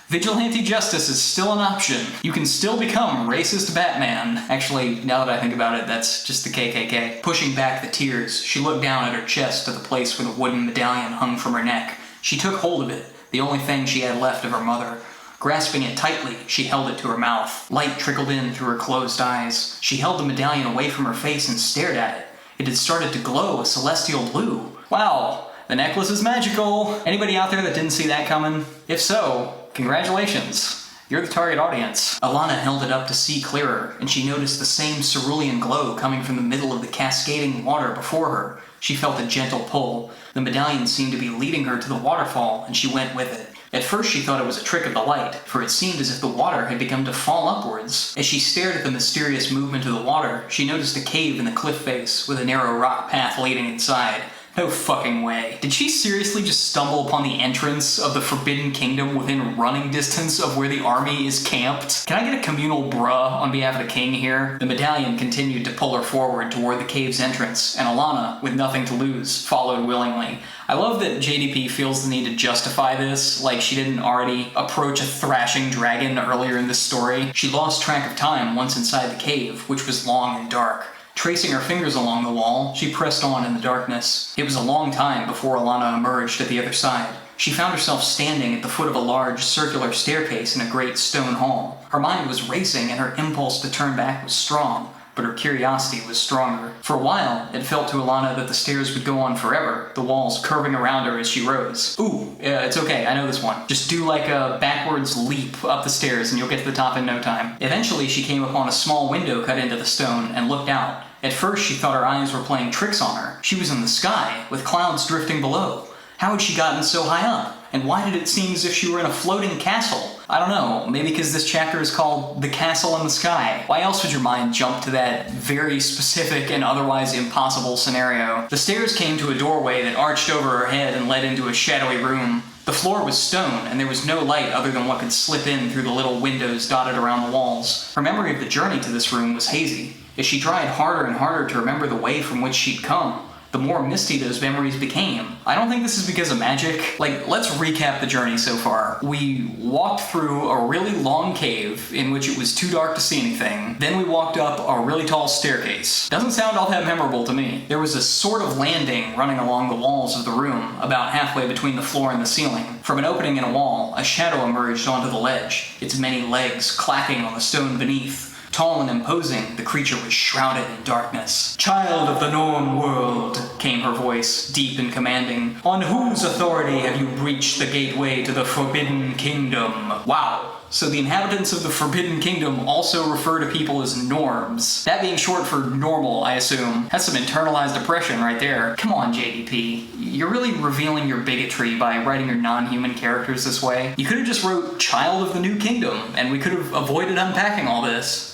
Vigilante justice is still an option. You can still become racist Batman. Actually, now that I think about it, that's just the KKK. Pushing back the tears, she looked down at her chest to the place where the wooden medallion hung from her neck. She took hold of it, the only thing she had left of her mother. Grasping it tightly, she held it to her mouth. Light trickled in through her closed eyes. She held the medallion away from her face and stared at it. It had started to glow a celestial blue. Wow, the necklace is magical. Anybody out there that didn't see that coming? If so, congratulations. You're the target audience. Alana held it up to see clearer, and she noticed the same cerulean glow coming from the middle of the cascading water before her. She felt a gentle pull. The medallion seemed to be leading her to the waterfall, and she went with it. At first she thought it was a trick of the light, for it seemed as if the water had begun to fall upwards. As she stared at the mysterious movement of the water, she noticed a cave in the cliff face, with a narrow rock path leading inside. No fucking way. Did she seriously just stumble upon the entrance of the Forbidden Kingdom within running distance of where the army is camped? Can I get a communal bruh on behalf of the king here? The medallion continued to pull her forward toward the cave's entrance, and Alana, with nothing to lose, followed willingly. I love that JDP feels the need to justify this, like she didn't already approach a thrashing dragon earlier in this story. She lost track of time once inside the cave, which was long and dark. Tracing her fingers along the wall, she pressed on in the darkness. It was a long time before Alana emerged at the other side. She found herself standing at the foot of a large circular staircase in a great stone hall. Her mind was racing and her impulse to turn back was strong, but her curiosity was stronger. For a while, it felt to Alana that the stairs would go on forever, the walls curving around her as she rose. Ooh, it's okay, I know this one. Just do like a backwards leap up the stairs and you'll get to the top in no time. Eventually, she came upon a small window cut into the stone and looked out. At first, she thought her eyes were playing tricks on her. She was in the sky, with clouds drifting below. How had she gotten so high up? And why did it seem as if she were in a floating castle? I don't know, maybe because this chapter is called The Castle in the Sky. Why else would your mind jump to that very specific and otherwise impossible scenario? The stairs came to a doorway that arched over her head and led into a shadowy room. The floor was stone, and there was no light other than what could slip in through the little windows dotted around the walls. Her memory of the journey to this room was hazy. As she tried harder and harder to remember the way from which she'd come, the more misty those memories became. I don't think this is because of magic. Let's recap the journey so far. We walked through a really long cave in which it was too dark to see anything. Then we walked up a really tall staircase. Doesn't sound all that memorable to me. There was a sort of landing running along the walls of the room, about halfway between the floor and the ceiling. From an opening in a wall, a shadow emerged onto the ledge, its many legs clacking on the stone beneath. Tall and imposing, the creature was shrouded in darkness. "Child of the Norm world," came her voice, deep and commanding. "On whose authority have you breached the gateway to the Forbidden Kingdom?" Wow. So the inhabitants of the Forbidden Kingdom also refer to people as norms. That being short for normal, I assume. That's some internalized oppression right there. Come on, JDP. You're really revealing your bigotry by writing your non-human characters this way. You could have just wrote Child of the New Kingdom, and we could have avoided unpacking all this.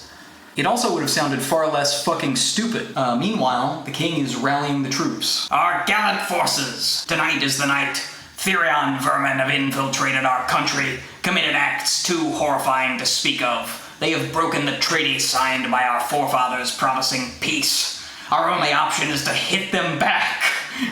It also would have sounded far less fucking stupid. Meanwhile, the king is rallying the troops. "Our gallant forces! Tonight is the night. Thereon vermin have infiltrated our country, committed acts too horrifying to speak of. They have broken the treaty signed by our forefathers promising peace. Our only option is to hit them back."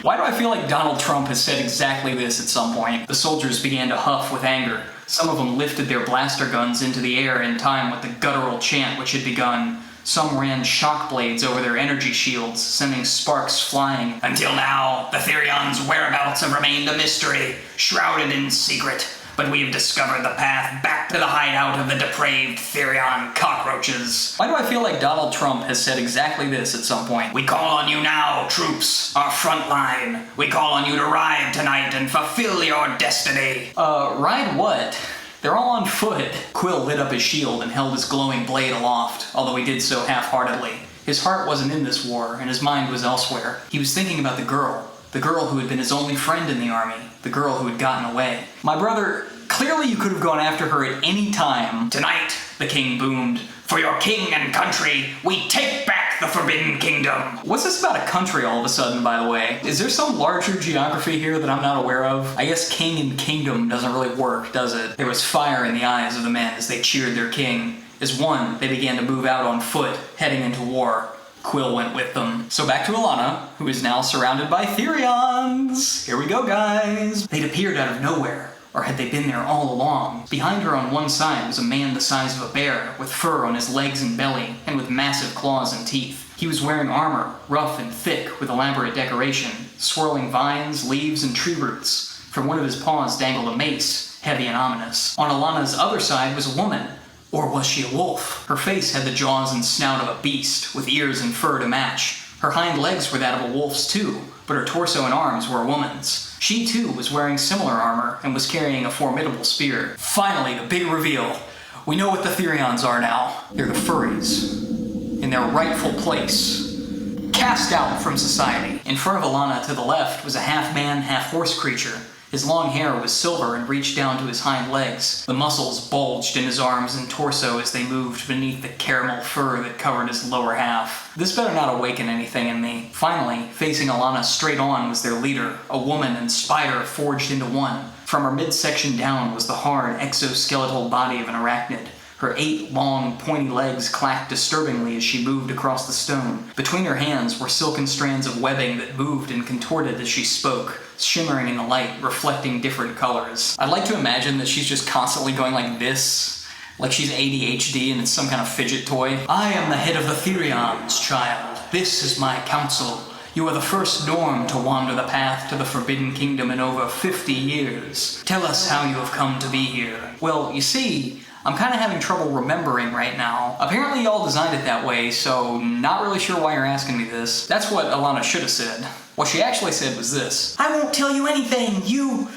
Why do I feel like Donald Trump has said exactly this at some point? The soldiers began to huff with anger. Some of them lifted their blaster guns into the air in time with the guttural chant which had begun. Some ran shock blades over their energy shields, sending sparks flying. "Until now, the Thereon's whereabouts have remained a mystery, shrouded in secret. But we have discovered the path back to the hideout of the depraved Thereon cockroaches." Why do I feel like Donald Trump has said exactly this at some point? "We call on you now, troops, our front line. We call on you to ride tonight and fulfill your destiny." Ride what? They're all on foot. Quill lit up his shield and held his glowing blade aloft, although he did so half-heartedly. His heart wasn't in this war, and his mind was elsewhere. He was thinking about the girl who had been his only friend in the army, the girl who had gotten away. "My brother, clearly you could have gone after her at any time." "Tonight," the king boomed, "for your king and country, we take back the Forbidden Kingdom." What's this about a country all of a sudden, by the way? Is there some larger geography here that I'm not aware of? I guess king and kingdom doesn't really work, does it? There was fire in the eyes of the men as they cheered their king. As one, they began to move out on foot, heading into war. Quill went with them. So back to Alana, who is now surrounded by Thereons. Here we go, guys. They'd appeared out of nowhere. Or had they been there all along? Behind her on one side was a man the size of a bear, with fur on his legs and belly, and with massive claws and teeth. He was wearing armor, rough and thick with elaborate decoration, swirling vines, leaves, and tree roots. From one of his paws dangled a mace, heavy and ominous. On Alana's other side was a woman. Or was she a wolf? Her face had the jaws and snout of a beast, with ears and fur to match. Her hind legs were that of a wolf's too, but her torso and arms were a woman's. She too was wearing similar armor and was carrying a formidable spear. Finally, the big reveal. We know what the Thereons are now. They're the furries. In their rightful place. Cast out from society. In front of Alana to the left was a half-man, half-horse creature. His long hair was silver and reached down to his hind legs. The muscles bulged in his arms and torso as they moved beneath the caramel fur that covered his lower half. This better not awaken anything in me. Finally, facing Alana straight on was their leader, a woman and spider forged into one. From her midsection down was the hard, exoskeletal body of an arachnid. Her 8 long, pointy legs clacked disturbingly as she moved across the stone. Between her hands were silken strands of webbing that moved and contorted as she spoke, shimmering in the light, reflecting different colors. I'd like to imagine that she's just constantly going like this, like she's ADHD and it's some kind of fidget toy. I am the head of the Thereons, child. This is my council. You are the first Norm to wander the path to the Forbidden Kingdom in over 50 years. Tell us how you have come to be here. Well, you see, I'm kind of having trouble remembering right now. Apparently y'all designed it that way, so not really sure why you're asking me this. That's what Alana should have said. What she actually said was this. I won't tell you anything, you!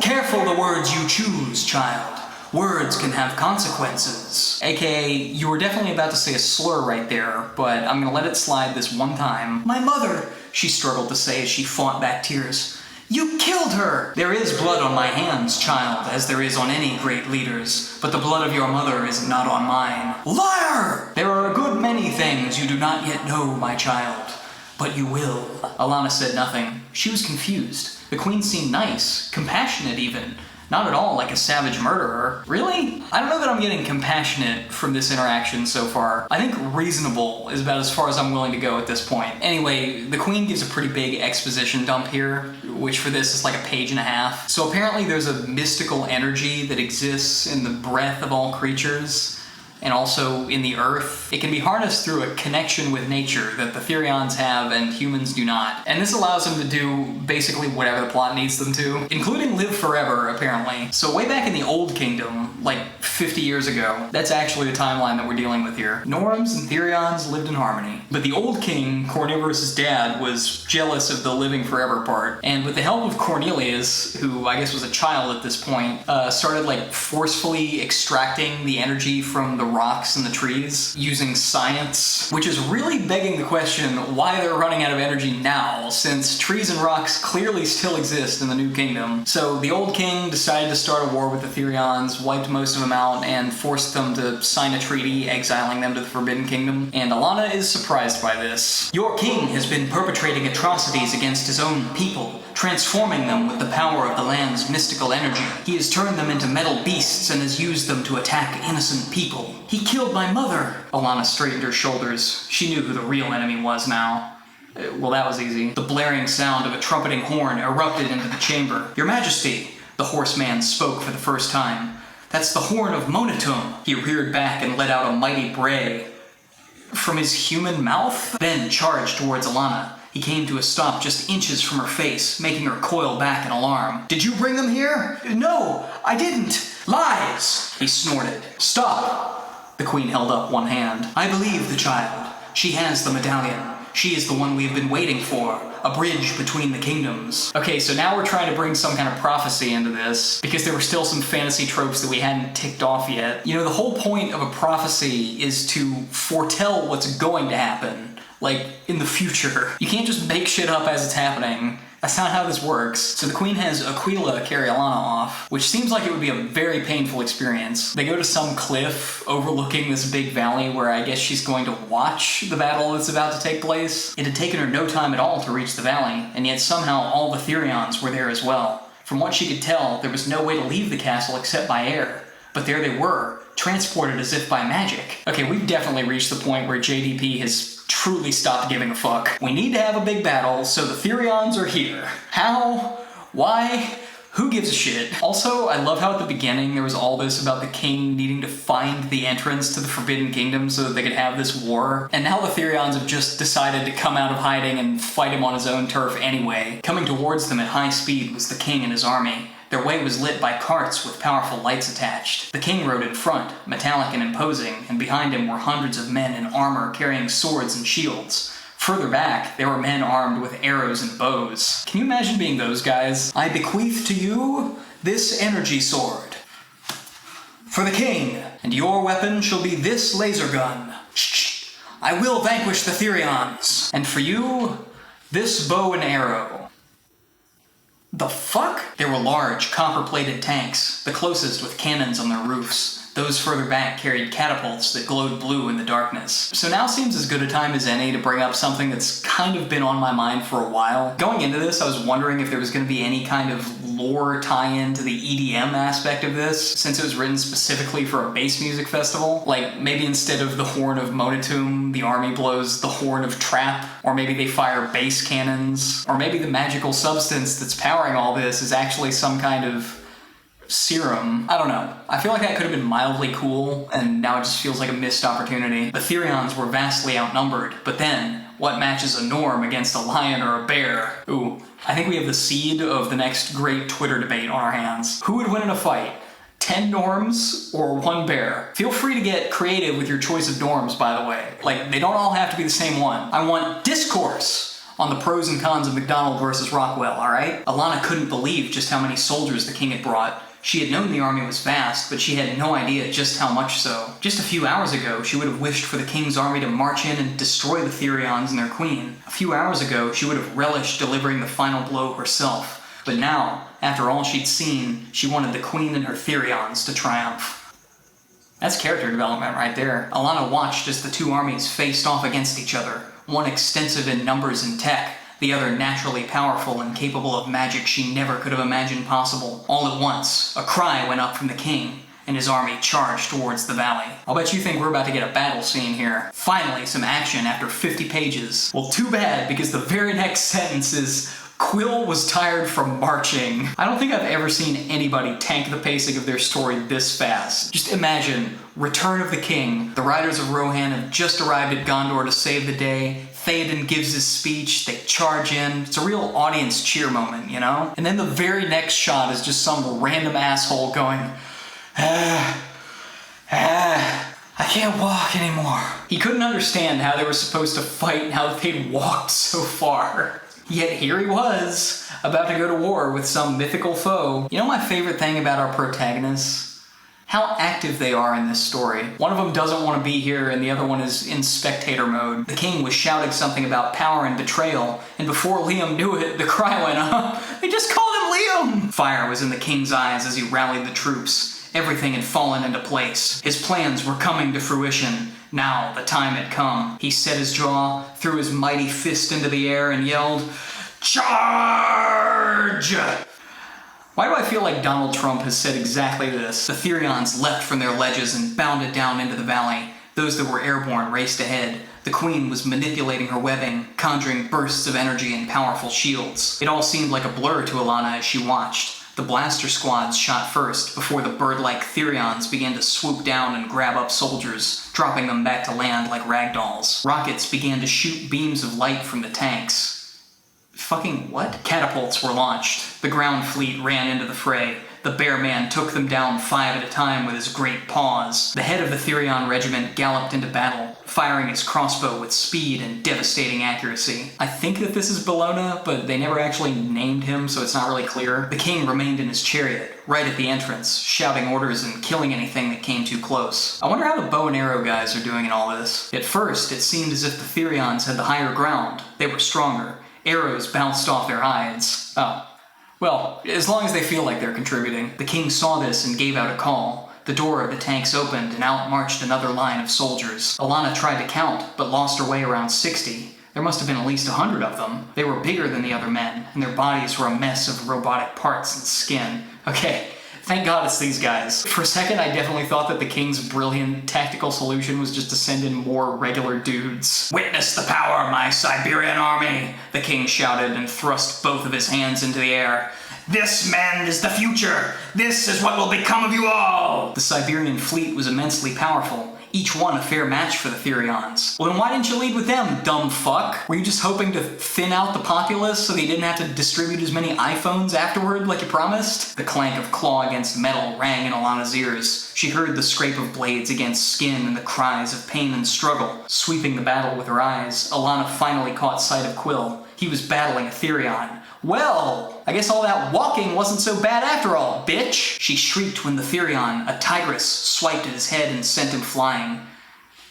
Careful the words you choose, child. Words can have consequences. AKA, you were definitely about to say a slur right there, but I'm gonna let it slide this one time. My mother, she struggled to say as she fought back tears. You killed her! There is blood on my hands, child, as there is on any great leaders, but the blood of your mother is not on mine. Liar! There are a good many things you do not yet know, my child, but you will. Alana said nothing. She was confused. The queen seemed nice, compassionate even. Not at all like a savage murderer. Really? I don't know that I'm getting compassionate from this interaction so far. I think reasonable is about as far as I'm willing to go at this point. Anyway, the queen gives a pretty big exposition dump here, which for this is like a page and a half. So apparently there's a mystical energy that exists in the breath of all creatures, and also in the earth. It can be harnessed through a connection with nature that the Thereons have and humans do not. And this allows them to do basically whatever the plot needs them to, including live forever, apparently. So way back in the Old Kingdom, like 50 years ago, that's actually the timeline that we're dealing with here. Norms and Thereons lived in harmony. But the Old King, Cornelius' dad, was jealous of the living forever part. And with the help of Cornelius, who I guess was a child at this point, started like forcefully extracting the energy from the rocks and the trees using science, which is really begging the question why they're running out of energy now, since trees and rocks clearly still exist in the New Kingdom. So the Old King decided to start a war with the Thereons, wiped most of them out, and forced them to sign a treaty exiling them to the Forbidden Kingdom. And Alana is surprised by this. Your king has been perpetrating atrocities against his own people, transforming them with the power of the land's mystical energy. He has turned them into metal beasts and has used them to attack innocent people. He killed my mother. Alana straightened her shoulders. She knew who the real enemy was now. Well, that was easy. The blaring sound of a trumpeting horn erupted into the chamber. Your Majesty, the horseman spoke for the first time. That's the horn of Monotum. He reared back and let out a mighty bray. From his human mouth? Ben charged towards Alana. He came to a stop just inches from her face, making her coil back in alarm. Did you bring them here? No, I didn't. Lies! He snorted. Stop! The queen held up one hand. I believe the child. She has the medallion. She is the one we have been waiting for. A bridge between the kingdoms. Okay, so now we're trying to bring some kind of prophecy into this, because there were still some fantasy tropes that we hadn't ticked off yet. You know, the whole point of a prophecy is to foretell what's going to happen. Like, in the future. You can't just make shit up as it's happening. That's not how this works. So the queen has Aquila carry Alana off, which seems like it would be a very painful experience. They go to some cliff overlooking this big valley where I guess she's going to watch the battle that's about to take place. It had taken her no time at all to reach the valley, and yet somehow all the Thereons were there as well. From what she could tell, there was no way to leave the castle except by air. But there they were, transported as if by magic. Okay, we've definitely reached the point where JDP has truly stopped giving a fuck. We need to have a big battle, so the Thereons are here. How? Why? Who gives a shit? Also, I love how at the beginning there was all this about the king needing to find the entrance to the Forbidden Kingdom so that they could have this war. And now the Thereons have just decided to come out of hiding and fight him on his own turf anyway. Coming towards them at high speed was the king and his army. Their way was lit by carts with powerful lights attached. The king rode in front, metallic and imposing, and behind him were hundreds of men in armor carrying swords and shields. Further back, there were men armed with arrows and bows. Can you imagine being those guys? I bequeath to you this energy sword. For the king, and your weapon shall be this laser gun. Shh. I will vanquish the Thereons. And for you, this bow and arrow. The fuck? There were large, copper-plated tanks, the closest with cannons on their roofs. Those further back carried catapults that glowed blue in the darkness. So now seems as good a time as any to bring up something that's kind of been on my mind for a while. Going into this, I was wondering if there was going to be any kind of lore tie-in to the EDM aspect of this, since it was written specifically for a bass music festival. Like, maybe instead of the horn of Monotum, the army blows the horn of Trap, or maybe they fire bass cannons, or maybe the magical substance that's powering all this is actually some kind of serum. I don't know. I feel like that could have been mildly cool, and now it just feels like a missed opportunity. The Thereons were vastly outnumbered, but then, what matches a Norm against a lion or a bear? Ooh, I think we have the seed of the next great Twitter debate on our hands. Who would win in a fight? 10 Norms or 1 bear? Feel free to get creative with your choice of Norms, by the way. Like, they don't all have to be the same one. I want discourse on the pros and cons of McDonald versus Rockwell, alright? Alana couldn't believe just how many soldiers the king had brought. She had known the army was vast, but she had no idea just how much so. Just a few hours ago, she would have wished for the king's army to march in and destroy the Thereons and their queen. A few hours ago, she would have relished delivering the final blow herself. But now, after all she'd seen, she wanted the queen and her Thereons to triumph. That's character development right there. Alana watched as the two armies faced off against each other, one extensive in numbers and tech, the other naturally powerful and capable of magic she never could have imagined possible. All at once, a cry went up from the king, and his army charged towards the valley. I'll bet you think we're about to get a battle scene here. Finally, some action after 50 pages. Well, too bad, because the very next sentence is, Quill was tired from marching. I don't think I've ever seen anybody tank the pacing of their story this fast. Just imagine, Return of the King. The riders of Rohan have just arrived at Gondor to save the day. Theoden gives his speech, they charge in. It's a real audience cheer moment, you know? And then the very next shot is just some random asshole going, I can't walk anymore. He couldn't understand how they were supposed to fight now that they'd walked so far. Yet here he was, about to go to war with some mythical foe. You know my favorite thing about our protagonists? How active they are in this story. One of them doesn't want to be here, and the other one is in spectator mode. The king was shouting something about power and betrayal, and before Liam knew it, the cry went up. They just called him Liam! Fire was in the king's eyes as he rallied the troops. Everything had fallen into place. His plans were coming to fruition. Now the time had come. He set his jaw, threw his mighty fist into the air, and yelled, "Charge!" Why do I feel like Donald Trump has said exactly this? The Thereons leapt from their ledges and bounded down into the valley. Those that were airborne raced ahead. The queen was manipulating her webbing, conjuring bursts of energy and powerful shields. It all seemed like a blur to Alana as she watched. The blaster squads shot first, before the bird-like Thereons began to swoop down and grab up soldiers, dropping them back to land like ragdolls. Rockets began to shoot beams of light from the tanks. Fucking what? Catapults were launched. The ground fleet ran into the fray. The bear man took them down 5 at a time with his great paws. The head of the Thereon regiment galloped into battle, firing his crossbow with speed and devastating accuracy. I think that this is Bellona, but they never actually named him, so it's not really clear. The king remained in his chariot, right at the entrance, shouting orders and killing anything that came too close. I wonder how the bow and arrow guys are doing in all this. At first, it seemed as if the Thereons had the higher ground. They were stronger. Arrows bounced off their hides. Oh. Well, as long as they feel like they're contributing. The king saw this and gave out a call. The door of the tanks opened and out marched another line of soldiers. Alana tried to count, but lost her way around 60. There must have been at least 100 of them. They were bigger than the other men, and their bodies were a mess of robotic parts and skin. Okay, thank God it's these guys. For a second, I definitely thought that the king's brilliant tactical solution was just to send in more regular dudes. "Witness the power of my Cyberian Army!" the king shouted and thrust both of his hands into the air. "This, men, is the future! This is what will become of you all!" The Siberian fleet was immensely powerful, each one a fair match for the Thereons. Well, then why didn't you lead with them, dumb fuck? Were you just hoping to thin out the populace so that you didn't have to distribute as many iPhones afterward like you promised? The clank of claw against metal rang in Alana's ears. She heard the scrape of blades against skin and the cries of pain and struggle. Sweeping the battle with her eyes, Alana finally caught sight of Quill. He was battling a Thereon. Well, I guess all that walking wasn't so bad after all, bitch! She shrieked when the Thereon, a tigress, swiped at his head and sent him flying.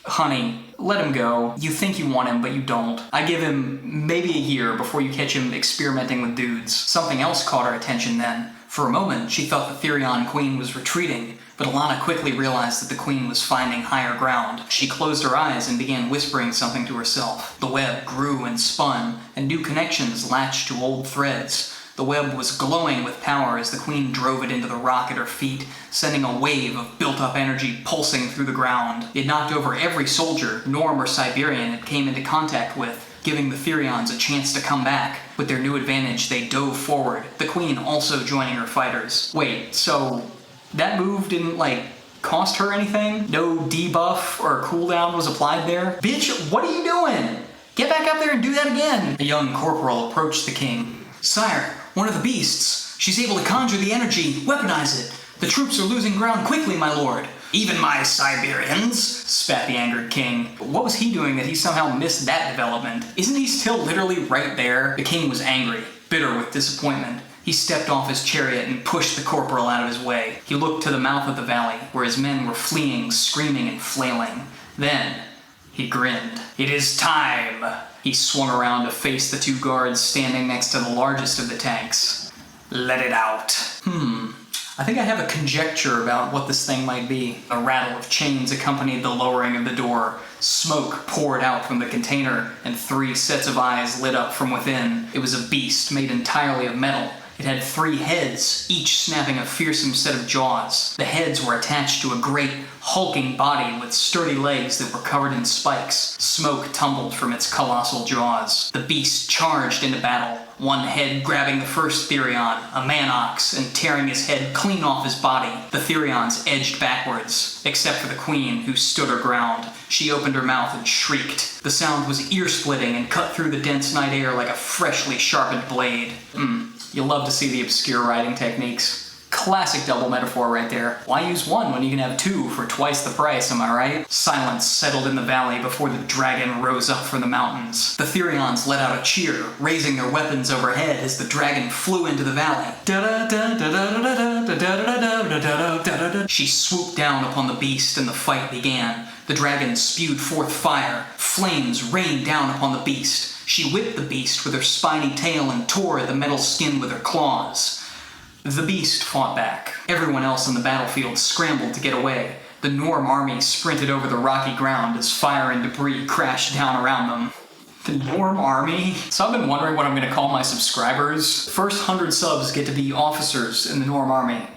Honey, let him go. You think you want him, but you don't. I give him maybe a year before you catch him experimenting with dudes. Something else caught her attention then. For a moment, she thought the Thereon queen was retreating, but Alana quickly realized that the queen was finding higher ground. She closed her eyes and began whispering something to herself. The web grew and spun, and new connections latched to old threads. The web was glowing with power as the queen drove it into the rock at her feet, sending a wave of built-up energy pulsing through the ground. It knocked over every soldier, Norm or Cyberian, it came into contact with, giving the Thereons a chance to come back. With their new advantage, they dove forward, the queen also joining her fighters. Wait, so that move didn't, cost her anything? No debuff or cooldown was applied there? Bitch, what are you doing? Get back up there and do that again! A young corporal approached the king. Sire, one of the beasts. She's able to conjure the energy, weaponize it. The troops are losing ground quickly, my lord. Even my Cyberians, spat the angered king. What was he doing that he somehow missed that development? Isn't he still literally right there? The king was angry, bitter with disappointment. He stepped off his chariot and pushed the corporal out of his way. He looked to the mouth of the valley, where his men were fleeing, screaming, and flailing. Then, he grinned. It is time! He swung around to face the two guards standing next to the largest of the tanks. Let it out. I think I have a conjecture about what this thing might be. A rattle of chains accompanied the lowering of the door. Smoke poured out from the container, and 3 sets of eyes lit up from within. It was a beast made entirely of metal. It had 3 heads, each snapping a fearsome set of jaws. The heads were attached to a great, hulking body with sturdy legs that were covered in spikes. Smoke tumbled from its colossal jaws. The beast charged into battle, one head grabbing the first Thereon, a man-ox, and tearing his head clean off his body. The Thereons edged backwards, except for the queen, who stood her ground. She opened her mouth and shrieked. The sound was ear-splitting and cut through the dense night air like a freshly sharpened blade. You love to see the obscure writing techniques. Classic double metaphor right there. Why use one when you can have 2 for twice the price, am I right? Silence settled in the valley before the dragon rose up from the mountains. The Thereons let out a cheer, raising their weapons overhead as the dragon flew into the valley. She swooped down upon the beast and the fight began. The dragon spewed forth fire. Flames rained down upon the beast. She whipped the beast with her spiny tail and tore at the metal skin with her claws. The beast fought back. Everyone else on the battlefield scrambled to get away. The Norm army sprinted over the rocky ground as fire and debris crashed down around them. The Norm army? So I've been wondering what I'm going to call my subscribers. First 100 subs get to be officers in the Norm army.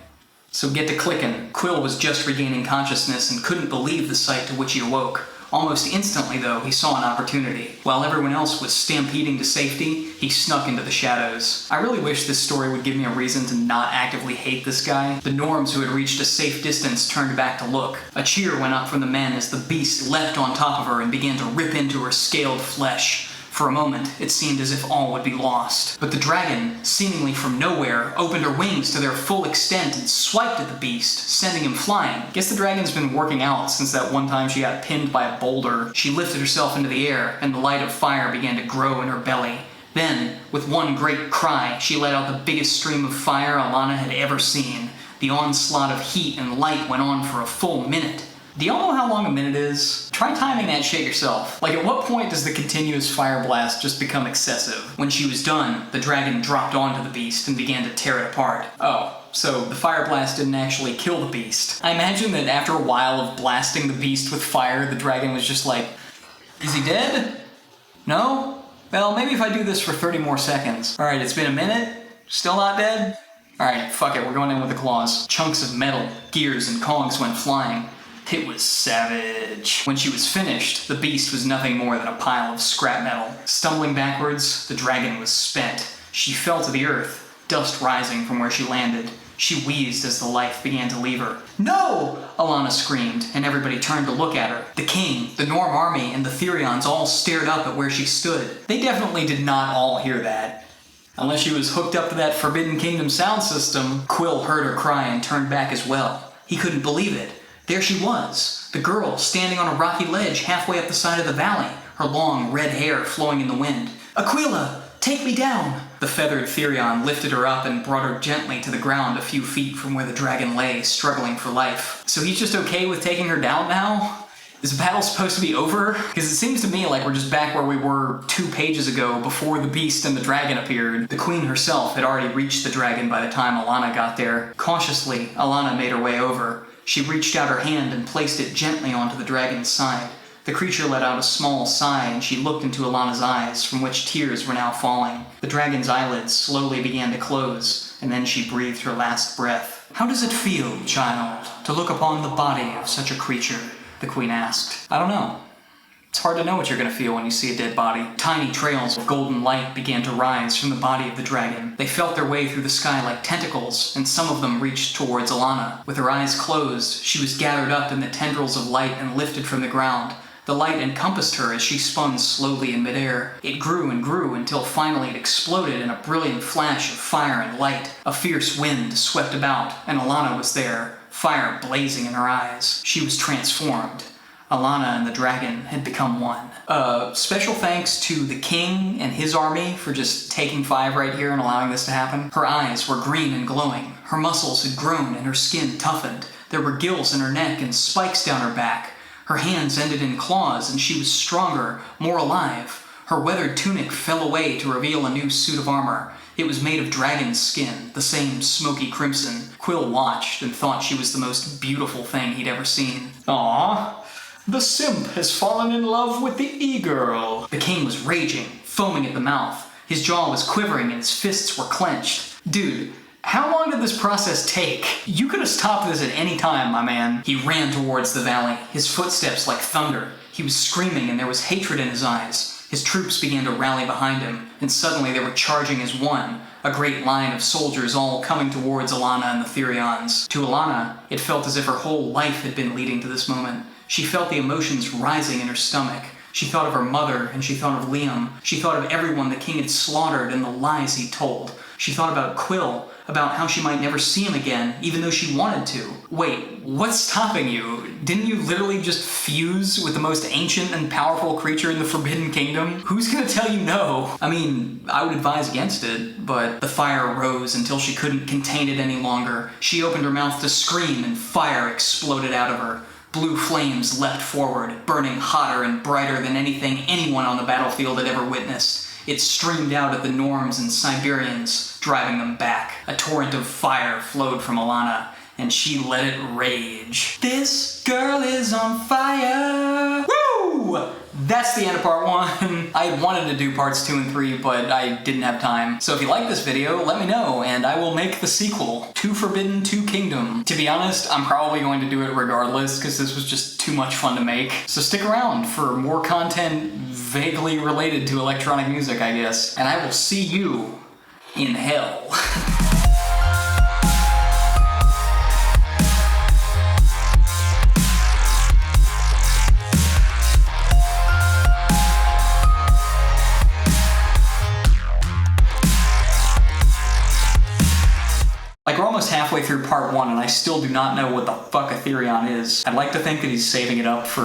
So get to clicking. Quill was just regaining consciousness and couldn't believe the sight to which he awoke. Almost instantly, though, he saw an opportunity. While everyone else was stampeding to safety, he snuck into the shadows. I really wish this story would give me a reason to not actively hate this guy. The Norms who had reached a safe distance turned back to look. A cheer went up from the men as the beast leapt on top of her and began to rip into her scaled flesh. For a moment, it seemed as if all would be lost. But the dragon, seemingly from nowhere, opened her wings to their full extent and swiped at the beast, sending him flying. Guess the dragon's been working out since that one time she got pinned by a boulder. She lifted herself into the air, and the light of fire began to grow in her belly. Then, with one great cry, she let out the biggest stream of fire Alana had ever seen. The onslaught of heat and light went on for a full minute. Do y'all know how long a minute is? Try timing that shit yourself. At what point does the continuous fire blast just become excessive? When she was done, the dragon dropped onto the beast and began to tear it apart. Oh, so the fire blast didn't actually kill the beast. I imagine that after a while of blasting the beast with fire, the dragon was just like, is he dead? No? Well, maybe if I do this for 30 more seconds. Alright, it's been a minute. Still not dead? Alright, fuck it, we're going in with the claws. Chunks of metal, gears, and cogs went flying. It was savage. When she was finished, the beast was nothing more than a pile of scrap metal. Stumbling backwards, the dragon was spent. She fell to the earth, dust rising from where she landed. She wheezed as the life began to leave her. No! Alana screamed, and everybody turned to look at her. The king, the Norm army, and the Thereons all stared up at where she stood. They definitely did not all hear that. Unless she was hooked up to that Forbidden Kingdom sound system. Quill heard her cry and turned back as well. He couldn't believe it. There she was, the girl standing on a rocky ledge halfway up the side of the valley, her long red hair flowing in the wind. Aquila, take me down! The The feathered Thereon lifted her up and brought her gently to the ground a few feet from where the dragon lay, struggling for life. So he's just okay with taking her down now? Is the battle supposed to be over? Because it seems to me like we're just back where we were 2 pages ago before the beast and the dragon appeared. The queen herself had already reached the dragon by the time Alanna got there. Cautiously, Alanna made her way over. She reached out her hand and placed it gently onto the dragon's side. The creature let out a small sigh and she looked into Alanna's eyes, from which tears were now falling. The dragon's eyelids slowly began to close, and then she breathed her last breath. "How does it feel, child, to look upon the body of such a creature?" the queen asked. "I don't know. It's hard to know what you're gonna feel when you see a dead body." Tiny trails of golden light began to rise from the body of the dragon. They felt their way through the sky like tentacles, and some of them reached towards Alanna. With her eyes closed, she was gathered up in the tendrils of light and lifted from the ground. The light encompassed her as she spun slowly in midair. It grew and grew until finally it exploded in a brilliant flash of fire and light. A fierce wind swept about, and Alanna was there, fire blazing in her eyes. She was transformed. Alanna and the dragon had become one. Special thanks to the king and his army for just taking 5 right here and allowing this to happen. Her eyes were green and glowing. Her muscles had grown and her skin toughened. There were gills in her neck and spikes down her back. Her hands ended in claws and she was stronger, more alive. Her weathered tunic fell away to reveal a new suit of armor. It was made of dragon's skin, the same smoky crimson. Quill watched and thought she was the most beautiful thing he'd ever seen. "Aww, the simp has fallen in love with the e-girl." The king was raging, foaming at the mouth. His jaw was quivering and his fists were clenched. "Dude, how long did this process take? You could have stopped this at any time, my man." He ran towards the valley, his footsteps like thunder. He was screaming and there was hatred in his eyes. His troops began to rally behind him, and suddenly they were charging as one, a great line of soldiers all coming towards Alanna and the Thereons. To Alanna, it felt as if her whole life had been leading to this moment. She felt the emotions rising in her stomach. She thought of her mother, and she thought of Liam. She thought of everyone the king had slaughtered and the lies he told. She thought about Quill, about how she might never see him again, even though she wanted to. Wait, what's stopping you? Didn't you literally just fuse with the most ancient and powerful creature in the Forbidden Kingdom? Who's gonna tell you no? I mean, I would advise against it, but the fire rose until she couldn't contain it any longer. She opened her mouth to scream and fire exploded out of her. Blue flames leapt forward, burning hotter and brighter than anything anyone on the battlefield had ever witnessed. It streamed out at the Norms and Cyberians, driving them back. A torrent of fire flowed from Alanna, and she let it rage. "This girl is on fire!" Woo! That's the end of part 1. I wanted to do parts 2 and 3, but I didn't have time. So if you like this video, let me know, and I will make the sequel, Two Forbidden, Two Kingdom. To be honest, I'm probably going to do it regardless, because this was just too much fun to make. So stick around for more content vaguely related to electronic music, I guess. And I will see you in hell. Like, we're almost halfway through part 1 and I still do not know what the fuck a Thereon is. I'd like to think that he's saving it up for...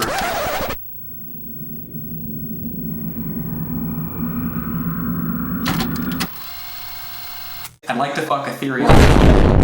I'd like to fuck a Thereon.